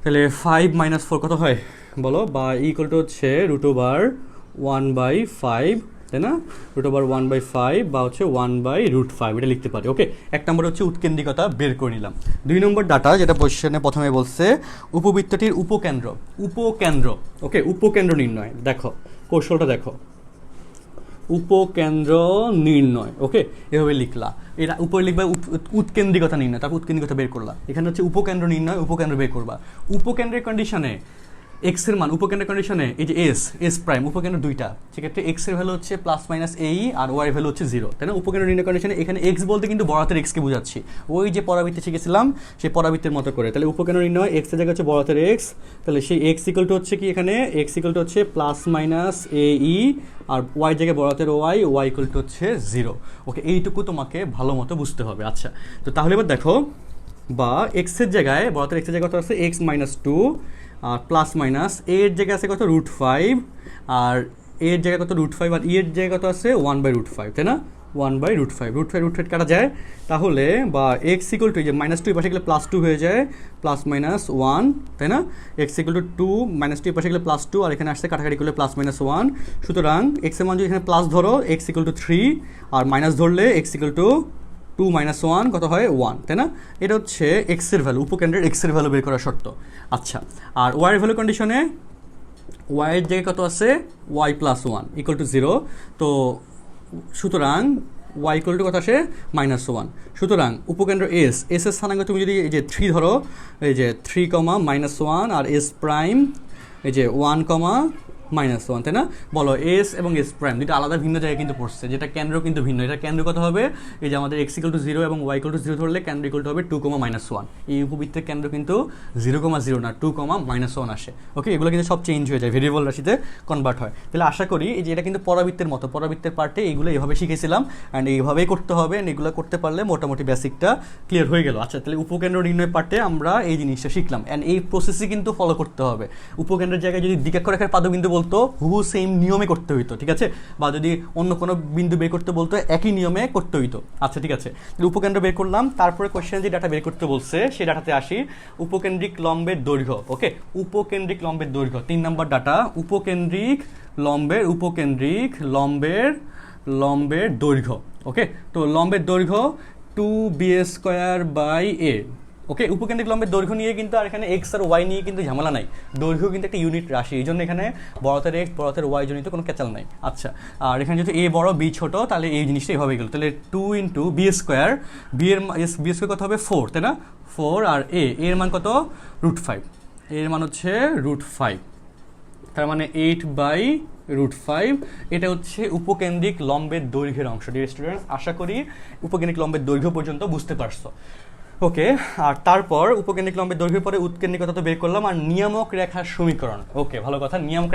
S1: তাহলে 5 মাইনাস 4 কত হয় বলো, বা ইকুয়াল টু হচ্ছে √1/5, তাই না, √1/5 বা হচ্ছে 1/5 এটা লিখতে পারি। ওকে, 1 নম্বর হচ্ছে উৎকেন্দ্রিকতা বের করে নিলাম। 2 নম্বর ডাটা যেটা কোশ্চেনে প্রথমে বলছে উপবৃত্তটির উপকেন্দ্র, ওকে, উপকেন্দ্র নির্ণয়, দেখো কৌশলটা দেখো, উপকেন্দ্র নির্ণয়। ওকে, এভাবে লিখলা, এটা উপরে লিখবা উৎকেন্দ্রিকতা নির্ণয়, তারপর উৎকেন্দ্রিকতা বের করলা। এখানে হচ্ছে উপকেন্দ্র নির্ণয়, উপকেন্দ্র বের করবা। উপকেন্দ্রের কন্ডিশনে এক্স এর মান, উপকেন্দ্রের কন্ডিশনে এই যে এস প্রাইম, উপকেন্দ্র দুইটা, সেক্ষেত্রে এক্স এর ভ্যালু হচ্ছে প্লাস মাইনাস এই, আর ওয়াই ভ্যালু হচ্ছে 0, তাই না। উপকেন্দ্র নির্ণয় কন্ডিশনে এখানে এক্স বলতে কিন্তু বড় হাতের এক্সকে বোঝাচ্ছি, ওই যে পরাবৃত্তি শিখেছিলাম সেই পরাবৃত্তির মতো করে। তাহলে উপকেন্দ্র নির্ণয় এক্স এর জায়গায় হচ্ছে বড় হাতের এক্স, তাহলে সেই এক্স ইকুয়াল টু হচ্ছে কি, এখানে এক্স ইকুয়াল টু হচ্ছে প্লাস মাইনাস এ ই, আর ওয়াই জায়গায় বড় হাতের ওয়াই ইকুয়াল টু হচ্ছে 0। ওকে, এইটুকু তোমাকে ভালো মতো বুঝতে হবে। আচ্ছা, তো তাহলে এবার দেখো, বা এক্সের জায়গায় বড় হাতের এক্সের জায়গায় কত আছে এক্স মাইনাস 2, আর প্লাস মাইনাস এর জায়গায় আছে কত √5, আর এর জায়গায় কত √5, আর এর জায়গায় কত আছে 1/5, তাই না, 1/5 কাটা যায়, তাহলে বা এক্স ইকুয়াল টু, যে -2 পাশে গেলে +2 হয়ে যায়, প্লাস মাইনাস 1, তাই না, এক্স ইকুয়াল টু 2, -2 পাশে গেলে +2, আর এখানে আসছে কাটাকাটি করলে প্লাস মাইনাস 1, সুতরাং এক্সের মান যদি এখানে প্লাস ধরো এক্স ইকুয়াল টু 3, আর মাইনাস ধরলে এক্স ইকুয়াল টু 2 - 1 কত হয় 1, তাই না। এটা হচ্ছে এক্সের ভ্যালু, উপকেন্দ্রের এক্সের ভ্যালু বের করার শর্ত। আচ্ছা, আর ওয়াইয়ের ভ্যালু কন্ডিশনে ওয়াইয়ের জায়গায় কত আছে ওয়াই প্লাস 1 ইকুয়াল টু 0, তো সুতরাং ওয়াই ইকুয়াল টু কত আসে -1, সুতরাং উপকেন্দ্র এস এর স্থানাঙ্ক তুমি যদি এই যে 3 ধরো, এই যে 3, -1, আর এস প্রাইম এই যে 1, -1, তাই না। বলো এস এবং এস প্রাইম দুটো আলাদা ভিন্ন জায়গায় কিন্তু পড়ছে, যেটা কেন্দ্র কিন্তু ভিন্ন। এটা কেন্দ্র কত হবে, এই যে আমাদের এক্স ইকুয়াল টু 0 এবং ওয়াই ইকুয়াল টু 0 ধরলে কেন্দ্র ইকুয়াল টু হবে 2, -1। এই উপবৃত্তের কেন্দ্র কিন্তু 0, না 2, -1 আসে। ওকে, এগুলো কিন্তু সব চেঞ্জ হয়ে যায়, ভেরিয়েবল রাশিতে কনভার্ট হয়। তাহলে আশা করি এই যে এটা কিন্তু পরাবৃত্তের মতো, পরাবৃত্তের পার্টে এইগুলো এইভাবে শিখেছিলাম, অ্যান্ড এইভাবেই করতে হবে, অ্যান্ড এগুলো করতে পারলে মোটামুটি বেসিকটা ক্লিয়ার হয়ে গেল। আচ্ছা, তাহলে উপকেন্দ্র নির্ণয় পার্টে আমরা এই জিনিসটা শিখলাম, অ্যান্ড এই প্রসেসই কিন্তু ফলো করতে হবে। উপকেন্দ্রের জায়গায় যদি দ্বিকাক্ষরেখার পাদবিন্দু বলতো হুবহু সেম নিয়মে করতে হইতো, ঠিক আছে, বা যদি অন্য কোনো বিন্দু বের করতে বলতো একই নিয়মে করতে হইতো। আচ্ছা, ঠিক আছে, উপকেন্দ্র বের করলাম। তারপরে কোশ্চেন যে ডাটা বের করতে বলছে সেই ডাটাতে আসি, উপকেন্দ্রিক লম্বের দৈর্ঘ্য। ওকে, উপকেন্দ্রিক লম্বের দৈর্ঘ্য 3 নম্বর ডাটা, উপকেন্দ্রিক লম্বের দৈর্ঘ্য। ওকে, তো লম্বের দৈর্ঘ্য 2b²/a। ওকে, উপকেন্দ্রিক লম্বের দৈর্ঘ্য নিয়ে কিন্তু আর এখানে এক্স আর ওয়াই নিয়ে কিন্তু ঝামেলা নাই, দৈর্ঘ্য কিন্তু একটা ইউনিট রাশি, এই জন্য এখানে বড়তের এক্স বড়তের ওয়াই জনিত কোনো ক্যাচাল নাই। আচ্ছা, আর এখানে যদি এ বড় বি ছোট, তাহলে এই জিনিসটা এইভাবে গেল, তাহলে 2 × b², বি স্কোয়ার কত হবে 4, তাই না, 4, আর এর মান কত √5, এর মান হচ্ছে √5, তার মানে 8/√5, এটা হচ্ছে উপকেন্দ্রিক লম্বের দৈর্ঘ্যের অংশ। ডিয়ার স্টুডেন্টস, আশা করি উপকেন্দ্রিক লম্বের দৈর্ঘ্য পর্যন্ত বুঝতে পারছো। ওকে, আর তারপর উপকেন্দ্রিক লম্বের দৈর্ঘ্যের পরে উৎকেন্দ্রিকতা তো বের করলাম, আর নিয়ামক রেখার সমীকরণ। ওকে, ভালো কথা। নিয়ামক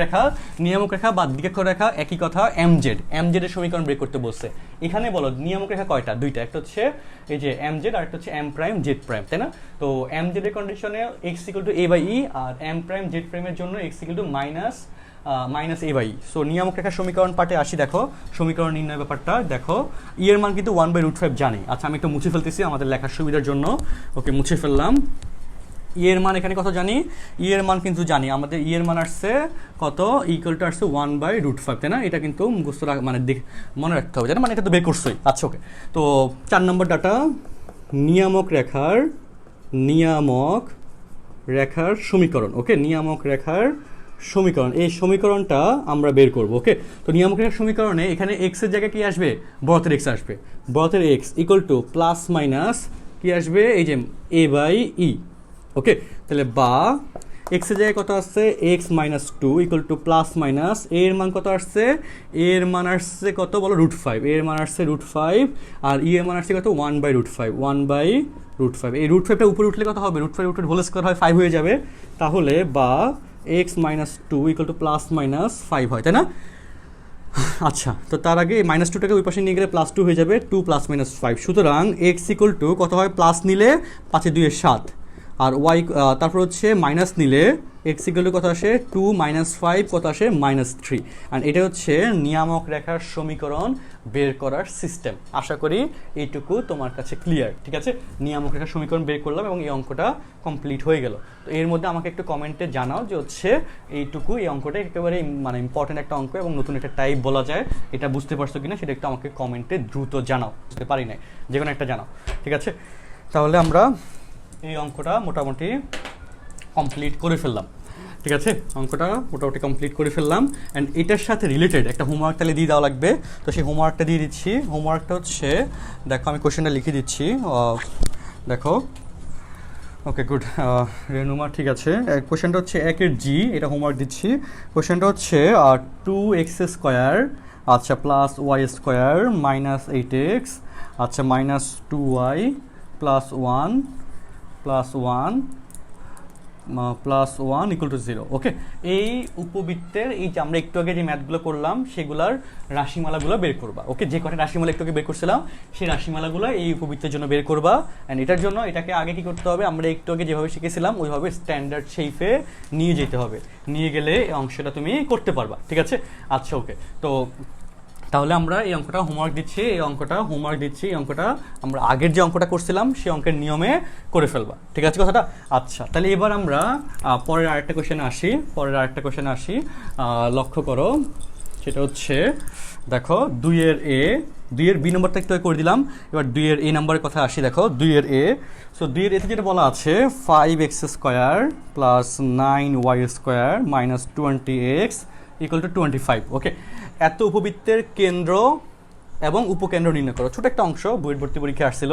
S1: রেখা বা দিগাক্ষর রেখা একই কথা। এমজেড এর সমীকরণ বের করতে বলছে। এখানে বলো নিয়ামক রেখা কয়টা? দুইটা, একটা হচ্ছে এই যে এমজেড আর একটা হচ্ছে এম প্রাইম জেড প্রাইম, তাই না? তো এমজেড এর কন্ডিশনে এক্স ইকুয়াল টু a/e, আর এম প্রাইম জেড প্রাইমের জন্য x equal to minus a/e। So নিয়ামক রেখার সমীকরণ পার্টে আসি। দেখো সমীকরণ নির্ণয় ব্যাপারটা দেখো, ই এর মান কিন্তু 1/√5 জানি। আচ্ছা, আমি একটু মুছে ফেলতেছি আমাদের লেখার সুবিধার জন্য। ওকে, মুছে ফেললাম। ই এর মান এখানে কত জানি? ই এর মান কিন্তু জানি, আমাদের ই এর মান আসছে কত? ইকুয়াল টু আসছে 1/√5, তাই না? এটা কিন্তু মুখস্থ মানে মনে রাখতে হবে, তাই না? মানে এটা তো বের করছোই। আচ্ছা, ওকে। তো 4 নম্বর ডাটা, নিয়ামক রেখার সমীকরণ। ওকে, নিয়ামক রেখার সমীকরণ, এই সমীকরণটা আমরা বের করব। ওকে, তো নিয়ামক রেখার সমীকরণে এখানে এক্স এর জায়গায় কি আসবে? বড়তের এক্স আসবে। বড়তের x equal to plus minus কি আসবে? এই যে a/e। ওকে, তাহলে বা এক্স এর জায়গায় কত আসছে? x-2 equal to plus minus এর মান কত আসছে? এর মান আসছে কত বলো? √5। এর মান আসছে √5, আর ই এর মান আসছে কত? 1/√5। এই √5টা উপরে উঠলে কত হবে? √5 হোল স্কয়ার হয় 5 হয়ে যাবে। তাহলে বা x-2 equal to plus minus 5 হয়, তাই না? আচ্ছা, তো তার আগে -2টাকে ওই পাশে নিয়ে গেলে +2 হয়ে যাবে, 2 + -5। সুতরাং x ইকুয়াল টু কত হয়? প্লাস নিলে 5 × 2 = 7, আর y তারপর হচ্ছে মাইনাস নিলে x ইকুয়াল টু কত আসে? 2 - 5 কত আসে? -3। আর এটা হচ্ছে নিয়ামক রেখার সমীকরণ বের করার সিস্টেম। আশা করি এইটুকু তোমার কাছে ক্লিয়ার। ঠিক আছে, নিয়ামক রেখার সমীকরণ বের করলাম এবং এই অঙ্কটা কমপ্লিট হয়ে গেল। তো এর মধ্যে আমাকে একটু কমেন্টে জানাও যে হচ্ছে এইটুকু, এই অঙ্কটা একেবারে মানে ইম্পর্টেন্ট একটা অঙ্ক এবং নতুন একটা টাইপ বলা যায়, এটা বুঝতে পারছো কিনা সেটা একটু আমাকে কমেন্টে দ্রুত জানাও। বুঝতে পারি নাই, যে কোনো একটা জানাও। ঠিক আছে, তাহলে আমরা এই অঙ্কটা মোটামুটি কমপ্লিট করে ফেললাম। ঠিক আছে, অঙ্কটা মোটামুটি কমপ্লিট করে ফেললাম। অ্যান্ড এটার সাথে রিলেটেড একটা হোমওয়ার্ক তাহলে দিয়ে দেওয়া লাগবে। তো সেই হোমওয়ার্কটা দিয়ে দিচ্ছি। হোমওয়ার্কটা হচ্ছে দেখো, আমি কোশ্চেনটা লিখে দিচ্ছি। দেখো, ওকে, গুড। রেনুমা, ঠিক আছে। কোশ্চেনটা হচ্ছে 1-এর জি, এটা হোমওয়ার্ক দিচ্ছি। কোশ্চেনটা হচ্ছে 2x², আচ্ছা, +y² -8x, আচ্ছা, -2y +1 ইকুয়াল টু 0। ওকে, এই উপবৃত্তের এই যে আমরা একটু আগে যে ম্যাথগুলো করলাম সেগুলার রাশিমালাগুলো বের করবা। ওকে, যে কটা রাশিমালা একটু আগে বের করছিলাম সেই রাশিমালাগুলো এই উপবৃত্তের জন্য বের করবা। অ্যান্ড এটার জন্য এটাকে আগে কি করতে হবে? আমরা একটু আগে যেভাবে শিখেছিলাম ওইভাবে স্ট্যান্ডার্ড শেপে নিয়ে যেতে হবে। নিয়ে গেলে এই অংশটা তুমি করতে পারবা। ঠিক আছে, আচ্ছা, ওকে। তো তাহলে আমরা এই অঙ্কটা হোমওয়ার্ক দিচ্ছি, এই অঙ্কটা আমরা আগের যে অঙ্কটা করছিলাম সেই অঙ্কের নিয়মে করে ফেলবা। ঠিক আছে কথাটা? আচ্ছা, তাহলে এবার আমরা পরের আরেকটা কোশ্চেনে আসি। লক্ষ্য করো, সেটা হচ্ছে দেখো 2-এর বি নম্বরটা একটু করে দিলাম। এবার 2-এর এ নাম্বারের কথা আসি। দেখো 2-এর এ, সো 2-এর এতে যেটা বলা আছে 5x² + 9y² - 20x equal to 25। ওকে, এত উপবৃত্তের কেন্দ্র এবং উপকেন্দ্র নির্ণয় করো। ছোট একটা অংশ, বইয়ের ভর্তি পরীক্ষা আসছিল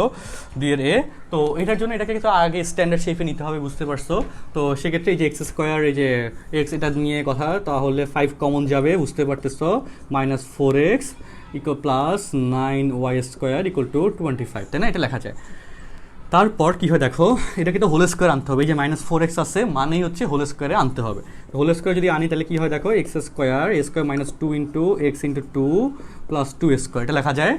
S1: 2-এর এ। তো এটার জন্য এটাকে কিন্তু আগে স্ট্যান্ডার্ড শেপে নিতে হবে, বুঝতে পারছো? তো সেক্ষেত্রে এই যে x², এই যে এক্স, এটা নিয়ে কথা, তাহলে 5 কমন যাবে, বুঝতে পারতেছো? -4x + 9y² ইকুয়াল টু 25, তাই না? এটা লেখা যায়। তারপর কি হয় দেখো, এটাকে তো হোল স্কোয়ার আনতে হবে। এই যে -4x আছে মানেই হচ্ছে হোল স্কোয়ারে আনতে হবে। হোল স্কোয়ার যদি আনি তাহলে কি হয় দেখো, x² a² -2 × x × 2 + 2a², এটা লেখা যায়।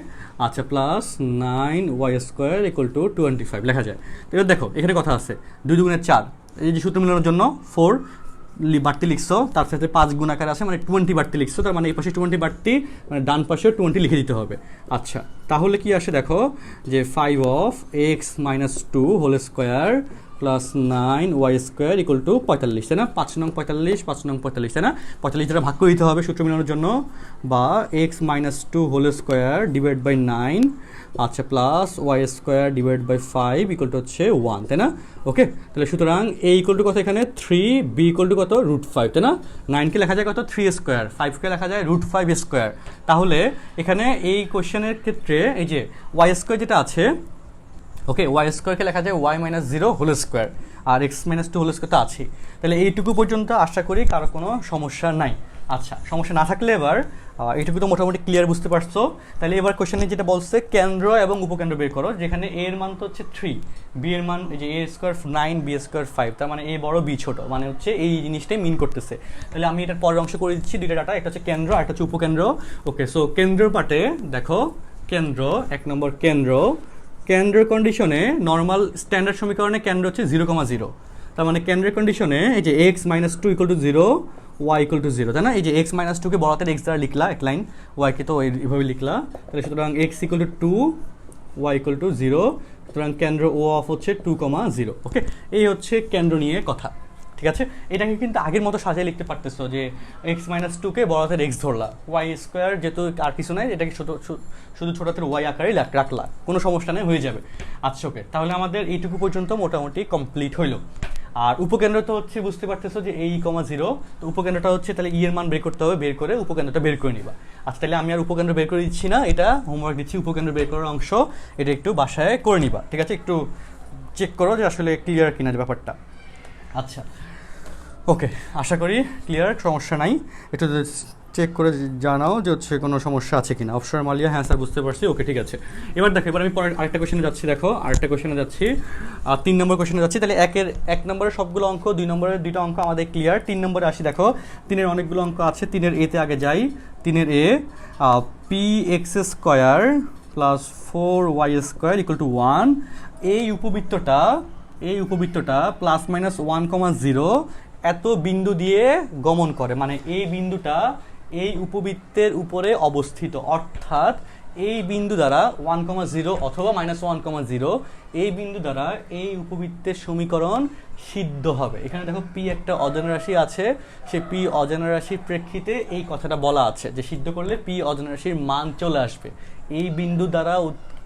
S1: আচ্ছা, +9y² ইকুয়াল টু 25 লেখা যায়। তো এবার দেখো এখানে কথা আছে 2 × 2 = 4, এই যে সূত্র মিলানোর জন্য 4 বাড়তি লিখছো, তার সাথে 5 গুণ আকার আছে, মানে 20 বাড়তি লিখছো, তার মানে এই পাশে 20 বাড়তি, মানে ডান পাশেও 20 লিখে দিতে হবে। আচ্ছা, তাহলে কি আসে দেখো যে 5x - 2 whole square + 9y² equal to 45, তাই না? 5 নং 45, তাই না? 45 দ্বারা ভাগ করে দিতে হবে সূত্র মিলানোর জন্য, বা x - 2 হোল স্কোয়ার / 9, আচ্ছা, +y² / 5 ইকুয়াল টু হচ্ছে 1, তাই না? ওকে, তাহলে সুতরাং a ইকুয়াল টু কত এখানে 3, b ইকুয়াল টু কত √5, তাই না? 9কে লেখা যায় কত 3², 5কে লেখা যায় √5²। তাহলে এখানে এই কোশ্চেনের ক্ষেত্রে এই যে y² যেটা আছে, ওকে, y² কে লেখা যায় y - 0 হোল স্কোয়ার, আর x-2 হোল স্কোয়ার তো আছেই। তাহলে এইটুকু পর্যন্ত আশা করি কারো কোনো সমস্যা নাই। আচ্ছা, সমস্যা না থাকলে এবার এইটুকু তো মোটামুটি ক্লিয়ার বুঝতে পারছো। তাহলে এবার কোশ্চেনে যেটা বলছে কেন্দ্র এবং উপকেন্দ্র বের করো, যেখানে a এর মান তো হচ্ছে 3, b এর মান এই যে a স্কোয়ার 9, b স্কোয়ার 5, তার মানে a বড় b ছোট, মানে হচ্ছে এই জিনিসটাই মিন করতেছে। তাহলে আমি এটার পরের অংশ করে দিচ্ছি দুইটা ডাটা, একটা হচ্ছে কেন্দ্র আর একটা হচ্ছে উপকেন্দ্র। ওকে, সো কেন্দ্রের পার্টে দেখো কেন্দ্র, 1 নম্বর কেন্দ্র কন্ডিশনে নর্মাল স্ট্যান্ডার্ড সমীকরণে কেন্দ্র হচ্ছে 0,0, তার মানে কেন্দ্রের কন্ডিশনে এই যে x-2 = 0, y = 0, তাই না? এই যে x-2 কে বড় হাতের x দ্বারা লিখলা এক লাইন, y কে তো এইভাবে লিখলা, তাহলে সুতরাং x = 2, y = 0, সুতরাং কেন্দ্র O অফ হচ্ছে 2,0। ওকে, এই হচ্ছে কেন্দ্র নিয়ে কথা, ঠিক আছে? এটাকে কিন্তু আগের মতো সাজিয়ে লিখতে পারতেছো যে x-2 কে বড় হাতের x ধরলা, y স্কোয়ার যেহেতু আর কিছু নাই, এটাকে শুধু ছোট হাতের y আকারে রাখলা, কোনো সমস্যা নেই, হয়ে যাবে। আচ্ছা, ওকে, তাহলে আমাদের এইটুকু পর্যন্ত মোটামুটি কমপ্লিট হইলো। আর উপকেন্দ্র তো হচ্ছে বুঝতে পারতেছো যে a, 0, তো উপকেন্দ্রটা হচ্ছে তাহলে এর মান বের করতে হবে, বের করে উপকেন্দ্রটা বের করে নিবা। আচ্ছা, তাহলে আমি আর উপকেন্দ্র বের করে দিচ্ছি না, এটা হোমওয়ার্ক দিচ্ছি, উপকেন্দ্র বের করার অংশ এটা একটু বাসায় করে নিবা, ঠিক আছে? একটু চেক করো যে আসলে ক্লিয়ার কিনা ব্যাপারটা। আচ্ছা, ওকে, আশা করি ক্লিয়ার, সমস্যা নাই। একটু চেক করে জানাও যে হচ্ছে কোনো সমস্যা আছে কিনা। অপশন মালিয়া, হ্যাঁ স্যার বুঝতে পারছি, ওকে ঠিক আছে। এবার দেখো, এবার আমি পরে আরেকটা কোশ্চেনে যাচ্ছি, দেখো আরেকটা কোশ্চেনে যাচ্ছি, 3 নম্বর কোশ্চেনে যাচ্ছি। তাহলে 1 নম্বরের সবগুলো অঙ্ক, 2 নম্বরের 2টা অঙ্ক আমাদের ক্লিয়ার। 3 নম্বরে আসি, দেখো 3-এর অনেকগুলো অঙ্ক আছে। 3-এর এতে আগে যাই। 3-এর এ, px² + 4y² = 1, এই উপবৃত্তটা ±1,0 এত বিন্দু দিয়ে গমন করে, মানে এই বিন্দুটা এই উপবৃত্তের উপরে অবস্থিত, অর্থাৎ এই বিন্দু দ্বারা 1,0 অথবা -1,0 এই বিন্দু দ্বারা এই উপবৃত্তের সমীকরণ সিদ্ধ হবে। এখানে দেখো পি একটা অজানা রাশি আছে, সে পি অজানা রাশির প্রেক্ষিতে এই কথাটা বলা আছে যে সিদ্ধ করলে পি অজানা রাশির মান চলে আসবে, এই বিন্দু দ্বারা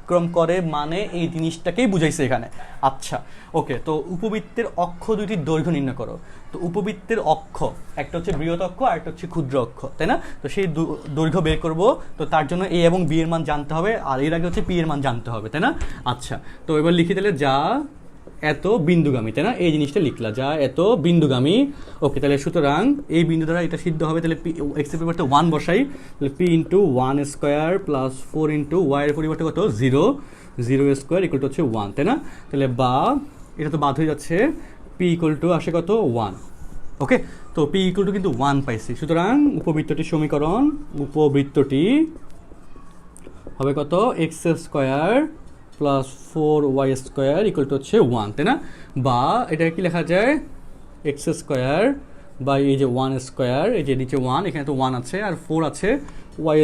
S1: ক্রম করে, মানে এই জিনিসটাকেই বুঝাইছে এখানে। আচ্ছা, ওকে, তো উপবৃত্তের অক্ষ দুইটির দৈর্ঘ্য নির্ণয় করো। তো উপবৃত্তের অক্ষ একটা হচ্ছে বৃহৎ অক্ষ আর একটা হচ্ছে ক্ষুদ্র অক্ষ, তাই না? তো সেই দৈর্ঘ্য বের করব, তো তার জন্য এ এবং বি এর মান জানতে হবে, আর এর আগে হচ্ছে পি এর মান জানতে হবে, তাই না? আচ্ছা, তো এবার লিখে দিলে যা এত বিন্দুগামী, তাই না? এই জিনিসটা লিখলা, যা এত বিন্দুগামী। ওকে, তাহলে সুতরাং এই বিন্দু দ্বারা এটা সিদ্ধ হবে। তাহলে পি এক্স এর পরিবর্তে 1 বসাই, তাহলে p × 1² + 4 × y এর পরিবর্তে কত 0 = হচ্ছে 1, তাই না? তাহলে বা এটা তো বাদ হয়ে যাচ্ছে, p = আসে কত 1। ওকে, তো p = কিন্তু 1 পাইছি। সুতরাং উপবৃত্তটির সমীকরণ, উপবৃত্তটি হবে কত x² + 4y² = হচ্ছে 1, তাই না? বা এটা কি লেখা যায়, x² বাই এই যে 1², এই যে নিচে 1, এখানে তো 1 আছে আর 4 আছে, y²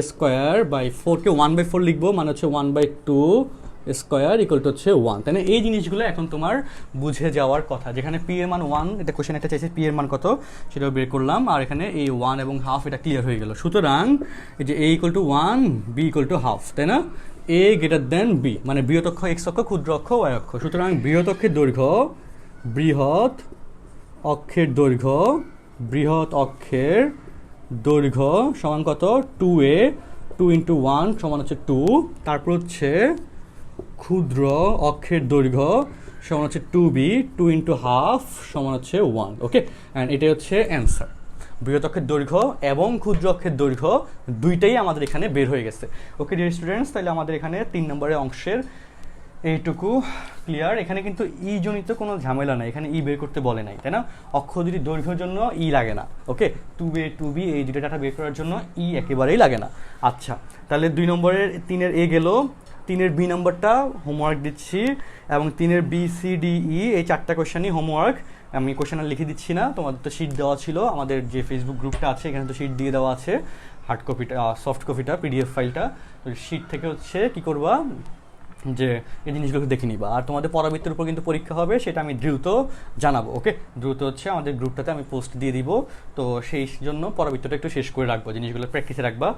S1: বাই 4কে 1/4 লিখবো, মানে হচ্ছে 1/2² হচ্ছে 1, তাই না? এই জিনিসগুলো এখন তোমার বুঝে যাওয়ার কথা। যেখানে পি এর মান 1, এটা কোশ্চেন একটা চাইছে পি এর মান কত, সেটাও বের করলাম, আর এখানে এই 1 এবং হাফ এটা ক্লিয়ার হয়ে গেল। সুতরাং এই যে a = 1, b = হাফ, তাই না? a > b, মানে বৃহৎ অক্ষ x অক্ষ, ক্ষুদ্র অক্ষ y অক্ষ। সুতরাং বৃহৎ অক্ষের দৈর্ঘ্য সমান কত 2a, 2 × 1 সমান হচ্ছে 2, তারপর হচ্ছে ক্ষুদ্র অক্ষের দৈর্ঘ্য সমান হচ্ছে 2b, 2 × হাফ সমান হচ্ছে 1। ওকে, অ্যান্ড এটাই হচ্ছে অ্যান্সার। বৃহৎ অক্ষের দৈর্ঘ্য এবং ক্ষুদ্র অক্ষের দৈর্ঘ্য দুইটাই আমাদের এখানে বের হয়ে গেছে। ওকে ডিয়ার স্টুডেন্টস, তাহলে আমাদের এখানে 3 নম্বরের অংশের এইটুকু ক্লিয়ার। এখানে কিন্তু ই জনিত কোনো ঝামেলা নাই, এখানে ই বের করতে বলে নাই, তাই না? অক্ষ দুটি দৈর্ঘ্যের জন্য ই লাগে না। ওকে, 2b এই দুটো ডাটা বের করার জন্য ই একেবারেই লাগে না। আচ্ছা, তাহলে 2 নম্বরের 3-এর এ গেল। 3-এর বি নম্বরটা হোমওয়ার্ক দিচ্ছি, এবং 3-এর বি সি ডি ই এই 4টা কোশ্চেনই হোমওয়ার্ক। আমি কোশ্চেন আর লিখে দিচ্ছি না, তোমাদের তো শিট দেওয়া ছিল, আমাদের যে ফেসবুক গ্রুপটা আছে এখানে তো শিট দিয়ে দেওয়া আছে, হার্ড কপিটা, সফট কপিটা, পিডিএফ ফাইলটা। তো শিট থেকে হচ্ছে কী করবা, যে এই জিনিসগুলোকে দেখে নিবা। আর তোমাদের পরাবৃত্তের উপর কিন্তু পরীক্ষা হবে, সেটা আমি দ্রুত জানাবো। ওকে, দ্রুত হচ্ছে আমাদের গ্রুপটাতে আমি পোস্ট দিয়ে দিব, তো সেই জন্য পরাবৃত্তটা একটু শেষ করে রাখবো, জিনিসগুলো প্র্যাকটিসে রাখবা।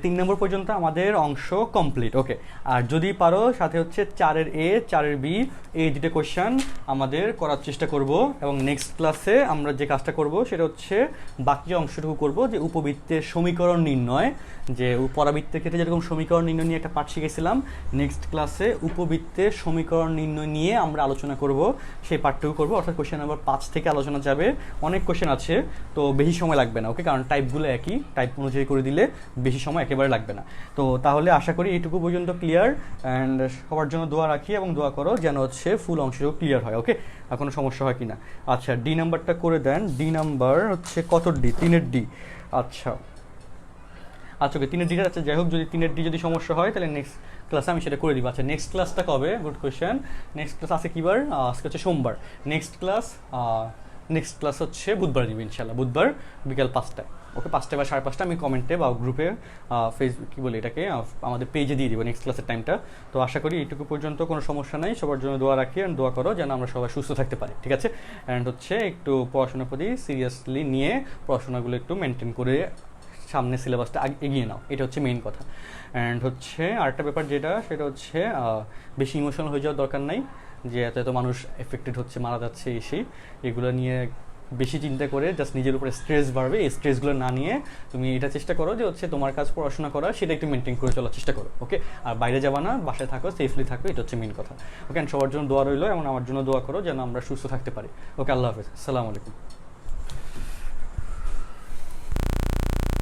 S1: 3 নম্বর পর্যন্ত আমাদের অংশ কমপ্লিট। ওকে, আর যদি পারো সাথে হচ্ছে 4-এর এ, 4-এর বি এই দুটো কোশ্চেন আমাদের করার চেষ্টা করব, এবং নেক্সট ক্লাসে আমরা যে কাজটা করব সেটা হচ্ছে বাকি অংশটুকু করব, যে উপবৃত্তের সমীকরণ নির্ণয়, যে পরাবৃত্তের ক্ষেত্রে যেরকম সমীকরণ নির্ণয় নিয়ে একটা পাঠ শিখেছিলাম, নেক্সট ক্লাসে উপবৃত্তের সমীকরণ নির্ণয় নিয়ে আমরা আলোচনা করব, সেই পার্টটুকু করবো, অর্থাৎ কোশ্চেন নাম্বার 5 থেকে আলোচনা যাবে। অনেক কোশ্চেন আছে, তো বেশি সময় লাগবে না, ওকে, কারণ টাইপগুলো একই, টাইপ অনুযায়ী করে দিলে বেশি সময় একেবারে লাগবে না। তো তাহলে আশা করি এইটুকু পর্যন্ত ক্লিয়ার, অ্যান্ড সবার জন্য দোয়া রাখি এবং দোয়া করো যেন হচ্ছে ফুল অংশটুকু ক্লিয়ার হয়, ওকে। আর কোনো সমস্যা হয় কি না? আচ্ছা, ডি নাম্বারটা করে দেন। ডি নাম্বার হচ্ছে কত? ডি, 3-এর ডি। আচ্ছা আচ্ছা, ওকে, 3-এর ডিটা। আচ্ছা যাই হোক, যদি 3-এর ডি যদি সমস্যা হয় তাহলে নেক্সট ক্লাসে আমি সেটা করে দিব। আচ্ছা, নেক্সট ক্লাসটা কবে? Good question. নেক্সট ক্লাস আছে কিবার? আজকে হচ্ছে সোমবার। নেক্সট ক্লাস হচ্ছে বুধবার দিব ইনশাল্লাহ, বুধবার বিকাল 5টায়, ওকে, 5টা বা 5:30 আমি কমেন্টে বা গ্রুপে ফেসবুক কী বলে এটাকে আমাদের পেজে দিয়ে দিব নেক্সট ক্লাসের টাইমটা। তো আশা করি এইটুকু পর্যন্ত কোনো সমস্যা নাই। সবার জন্য দোয়া রাখি অ্যান্ড দোয়া করো যেন আমরা সবাই সুস্থ থাকতে পারি, ঠিক আছে? অ্যান্ড হচ্ছে একটু পড়াশোনার প্রতি সিরিয়াসলি নিয়ে পড়াশোনাগুলো একটু মেনটেন করে সামনে সিলেবাসটা এগিয়ে নাও, এটা হচ্ছে মেইন কথা। অ্যান্ড হচ্ছে আরেকটা ব্যাপার যেটা, সেটা হচ্ছে বেশি ইমোশনাল হয়ে যাওয়ার দরকার নাই, যে এত এত মানুষ এফেক্টেড হচ্ছে, মারা যাচ্ছে, এগুলো নিয়ে বেশি চিন্তা করে জাস্ট নিজের উপরে স্ট্রেস বাড়বে। এই স্ট্রেসগুলো না নিয়ে তুমি এটা চেষ্টা করো যে হচ্ছে তোমার কাজ পড়াশোনা করা, সেটা একটু মেনটেন করে চলার চেষ্টা করো, ওকে। আর বাইরে যাবা না, বাসায় থাকো, সেফলি থাকো, এটা হচ্ছে মেইন কথা, ওকে। সবার জন্য দোয়া রইলো এবং আমার জন্য দোয়া করো যেন আমরা সুস্থ থাকতে পারি, ওকে। আল্লাহ হাফেজ, আসসালামু আলাইকুম।